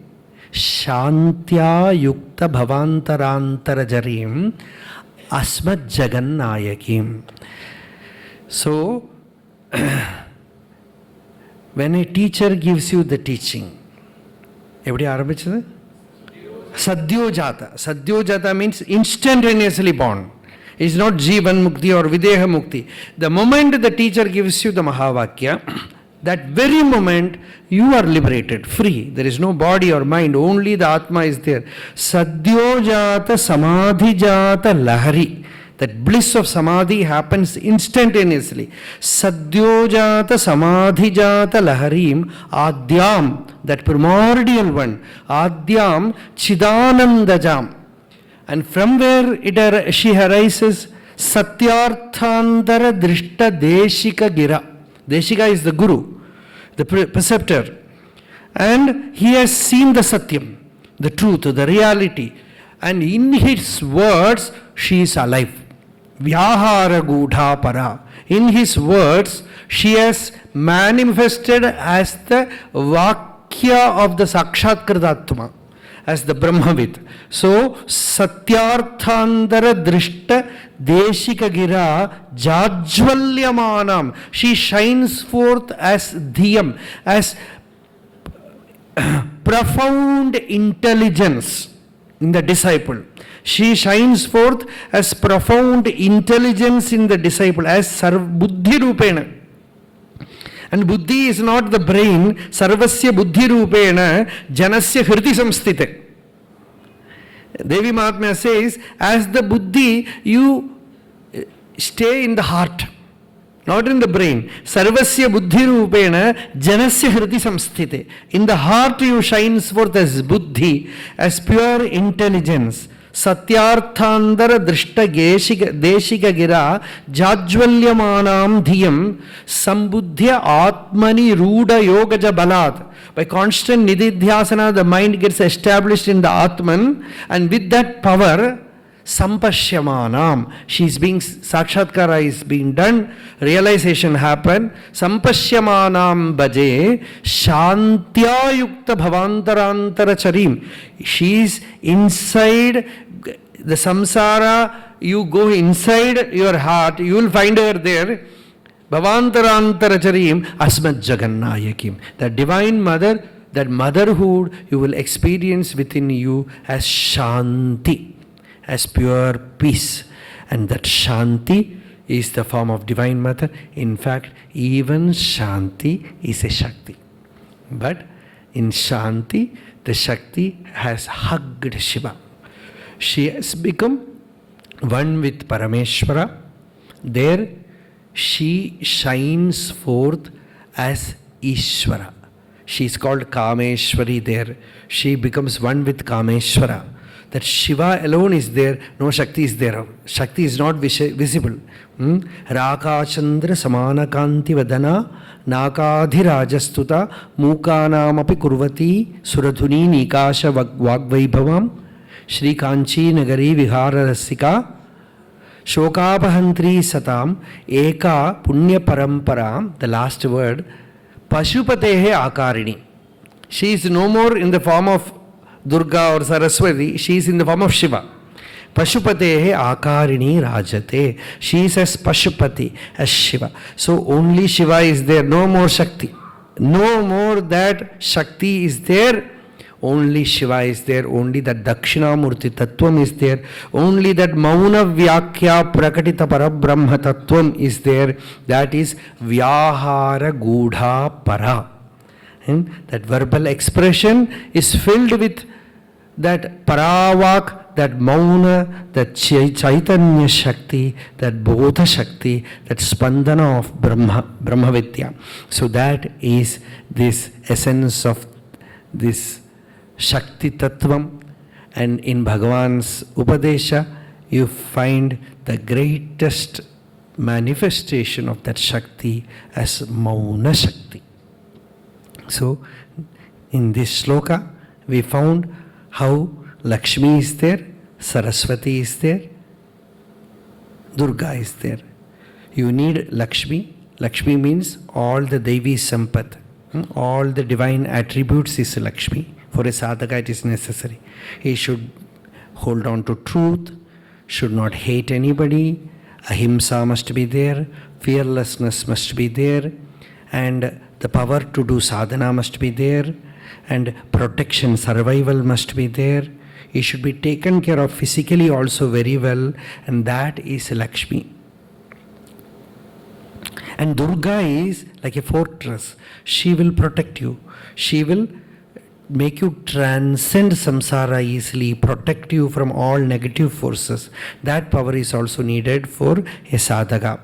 Shantya Yukta Bhavantarantara Jarim Asmat Jagannayakim. So, when a teacher gives you the teaching, everybody arambichathu? Sadyojata. Sadyojata means instantaneously born. It is not Jivan Mukti or Videha Mukti. The moment the teacher gives you the Mahavakya, that very moment you are liberated, free. There is no body or mind, only the Atma is there. Sadyojata Samadhijata Lahari. That bliss of Samadhi happens instantaneously. Sadyojata Samadhijata Laharim Adyam, that primordial one. Adyam Chidanandajam. And from where she arises? Satyarthantara Drishta Deshika Gira. Deshika is the Guru, the preceptor. And he has seen the Satyam, the truth, the reality. And in his words, she is alive. Vyahara Gudha Para. In his words, she has manifested as the Vakya of the Sakshatkritatma, as the Brahmavid. So, Satyarthantara Drishta Deshika Gira Jajvalyamanam. She shines forth as Dhyam, as profound intelligence in the disciple. She shines forth as profound intelligence in the disciple, as Buddhi Rupena. And Buddhi is not the brain. Sarvasya Buddhi Rupena Janasya Hriti Samstite. Devi Mahatmya says, as the Buddhi, you stay in the heart, not in the brain. Sarvasya Buddhi Rupena Janasya Hriti Samstite. In the heart you shines forth as Buddhi, as pure intelligence. Satyarthandara drishta deshika gira jajvalyamanam dhiyam sambuddhya atmani ruda yogaja balat. By constant nididhyasana, the mind gets established in the Atman, and with that power, sampashyamanam, she's being, sakshatkara is being done, realization happen, sampashyamanam bhaje shantya yukta bhavantarantara charim. She's inside the samsara, you go inside your heart, you will find her there. Bhavantarantaracharim asmat jagannayakim. That divine mother, that motherhood you will experience within you as Shanti, as pure peace. And that Shanti is the form of divine mother. In fact, even Shanti is a Shakti. But in Shanti, the Shakti has hugged Shiva. She has become one with Parameshwara. There she shines forth as Ishvara. She is called Kameshwari there. She becomes one with Kameshwara. That Shiva alone is there, no Shakti is there. Shakti is not visible. Rakachandra samana kanti vadana nakadhirajastuta mukanamapi kurvati suradhuni nikasha vagvaibhavam Shri Kanchi nagari vihara rasika Shokapahantri satam eka punya parampara, the last word, Pashupatehe akarini. She is no more in the form of Durga or Saraswati, she is in the form of Shiva. Pashupatehe akarini rajate. She is as Pashupati, as Shiva. So only Shiva is there, no more Shakti. No more that Shakti is there. Only Shiva is there, only that Dakshinamurti Tattvam is there, only that Mauna Vyakya Prakatita Parabrahma Tattvam is there, that is Vyahara Gudha Para. And that verbal expression is filled with that Paravak, that Mauna, that Chaitanya Shakti, that Bodha Shakti, that Spandana of Brahma Vidya. So that is this essence of this Shakti Tattvam, and in Bhagavan's Upadesha you find the greatest manifestation of that Shakti as Mauna Shakti. So in this shloka we found how Lakshmi is there, Saraswati is there, Durga is there. You need Lakshmi. Lakshmi means all the Devi Sampat, all the divine attributes is Lakshmi. For a sadhaka it is necessary. He should hold on to truth, should not hate anybody, ahimsa must be there, fearlessness must be there, and the power to do sadhana must be there, and protection, survival must be there. He should be taken care of physically also very well, and that is Lakshmi. And Durga is like a fortress. She will protect you. She will make you transcend samsara easily, protect you from all negative forces. That power is also needed for a sadhaka.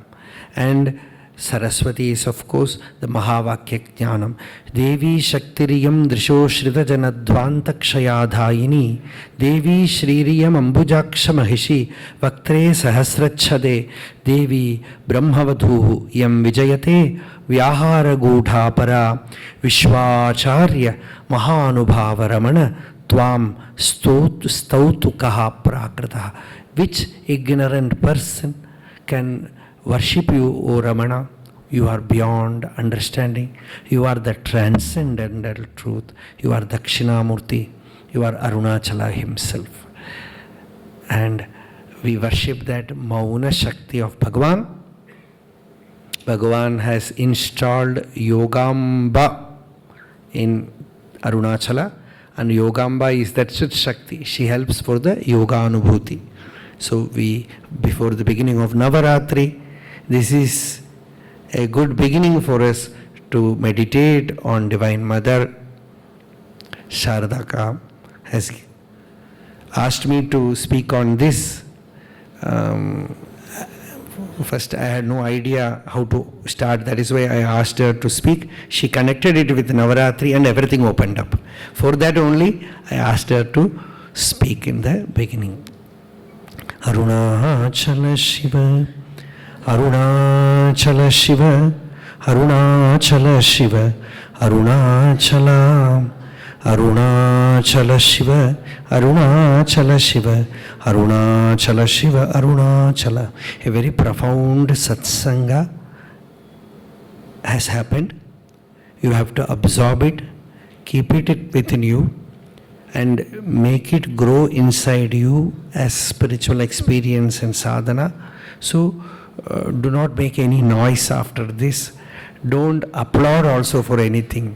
And Saraswati is of course the Mahavakya Jnanam. Devi Shaktiriyam Drisho Shrita Janadvanta Kshayadhayini Devi Shririyam Ambujaksha Mahishi Vaktre Sahasrachade Devi Brahmavadhuhu Yam Vijayate Vyahara Gudha Para Vishwacharya Mahanubhava Ramana Tvam Stautukaha Prakrata. Which ignorant person can worship you, O Ramana? You are beyond understanding. You are the transcendental truth. You are Dakshinamurti. You are Arunachala himself. And we worship that Mauna Shakti of Bhagavan. Bhagavan has installed Yogamba in Arunachala, and Yogamba is that Shakti. She helps for the Yoga Anubhuti. So we, before the beginning of Navarathri, this is a good beginning for us to meditate on Divine Mother. Sarada has asked me to speak on this. First, I had no idea how to start. That is why I asked her to speak. She connected it with Navarathri and everything opened up. For that only, I asked her to speak in the beginning. Arunachala Shiva, Arunachala Shiva, Arunachala Shiva, Arunachala, Arunachala Shiva, Arunachala Shiva, Arunachala Shiva, Arunachala. A very profound satsanga has happened. You have to absorb it, keep it within you, and make it grow inside you as spiritual experience and sadhana. So do not make any noise after this. Don't applaud also for anything.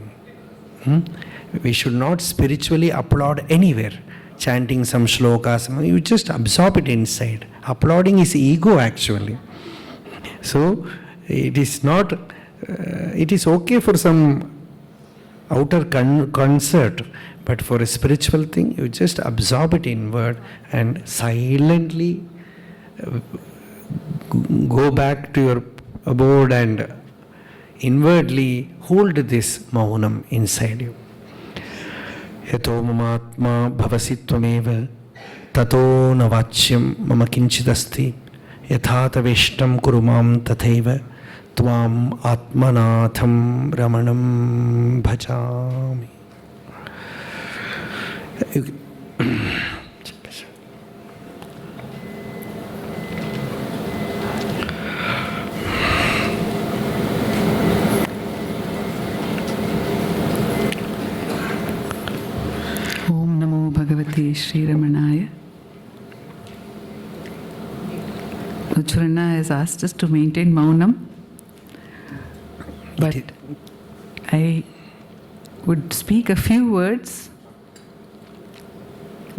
We should not spiritually applaud anywhere. Chanting some shlokas, you just absorb it inside. Applauding is ego actually. So it is not, it is okay for some outer concert, but for a spiritual thing, you just absorb it inward and silently go back to your abode and inwardly hold this maunam inside you. Yato mamatma bhavasi tvameva tato navachyam mama kinchidasti yathata veshtam kurumam tathaiva tvam atmanatham ramanam bhajami. Om Namo Bhagavate Sri Ramanaya. Charana has asked us to maintain Maunam, but I would speak a few words.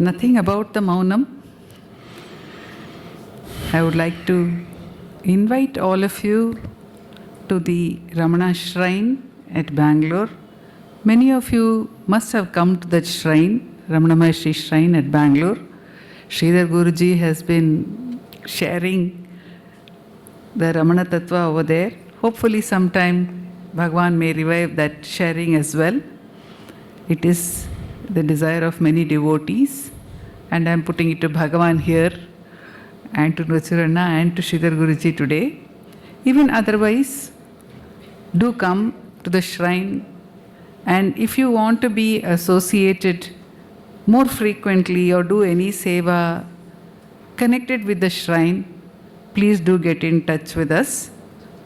Nothing about the Maunam. I would like to invite all of you to the Ramana Shrine at Bangalore. Many of you must have come to that shrine, Ramana Maharshi Shrine at Bangalore. Sridhar Guruji has been sharing the Ramana Tattva over there. Hopefully sometime Bhagavan may revive that sharing as well. It is the desire of many devotees, and I am putting it to Bhagavan here and to Nochur and to Sridhar Guruji today. Even otherwise, do come to the shrine, and if you want to be associated more frequently or do any seva connected with the shrine, please do get in touch with us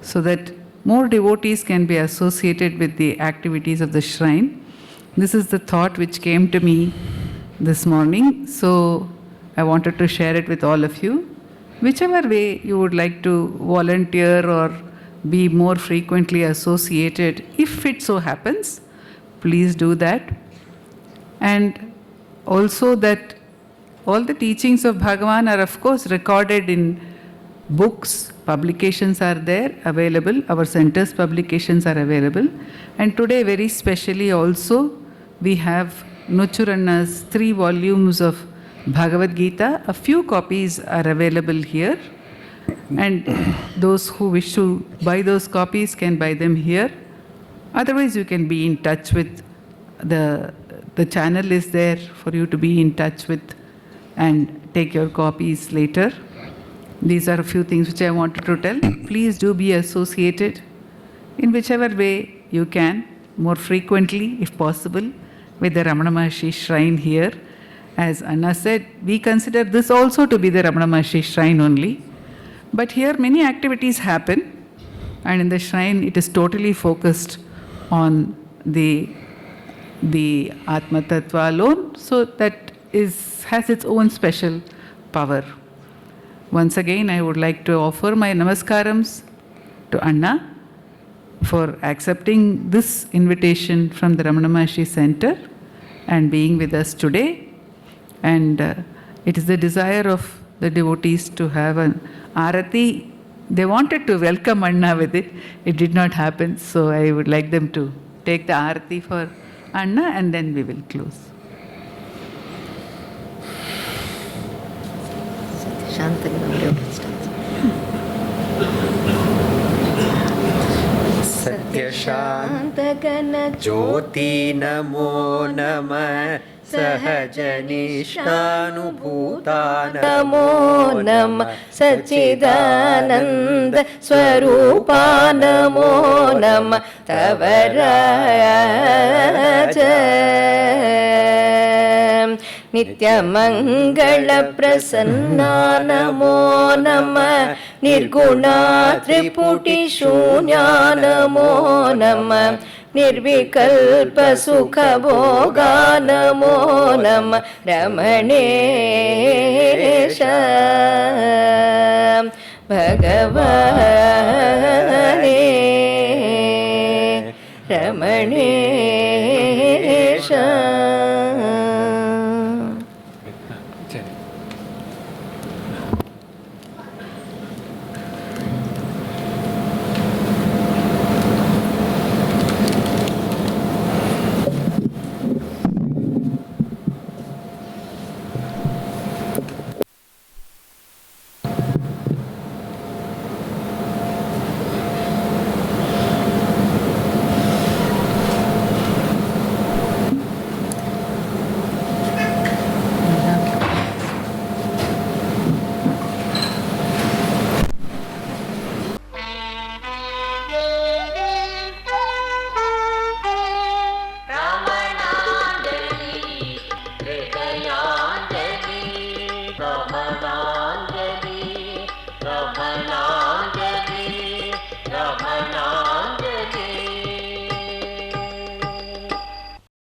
so that more devotees can be associated with the activities of the shrine. This is the thought which came to me this morning, so I wanted to share it with all of you. Whichever way you would like to volunteer or be more frequently associated, if it so happens, please do that. And also that all the teachings of Bhagavan are of course recorded in books, publications are there available, our center's publications are available, and today very specially also we have Nochur 3 volumes of Bhagavad Gita. A few copies are available here, and those who wish to buy those copies can buy them here. Otherwise you can be in touch with the channel is there for you to be in touch with and take your copies later. These are a few things which I wanted to tell. Please do be associated in whichever way you can, more frequently if possible, with the Ramana Maharshi Shrine here. As Anna said, we consider this also to be the Ramana Maharshi Shrine only. But here many activities happen, and in the shrine it is totally focused on the Atma Tattva alone, so that has its own special power. Once again, I would like to offer my namaskarams to Anna for accepting this invitation from the Ramana Maharshi Center and being with us today. And it is the desire of the devotees to have an arati. They wanted to welcome Anna with it. It did not happen, so I would like them to take the arati for Anna, and then we will close. Shanti. Satya Shantagana Jyoti Namo Namah सहजनिष्ठानुभूतान् नमो नमः सच्चिदानन्द स्वरूपा नमो नमः तव राज नित्यमङ्गलप्रसन्ना नमो नमः निर्गुणा त्रिपुटिशून्या नमो नमः निर्विकल्पसुखभोगा नमो नमः रमणेश भगवाने Ramnesh Ramana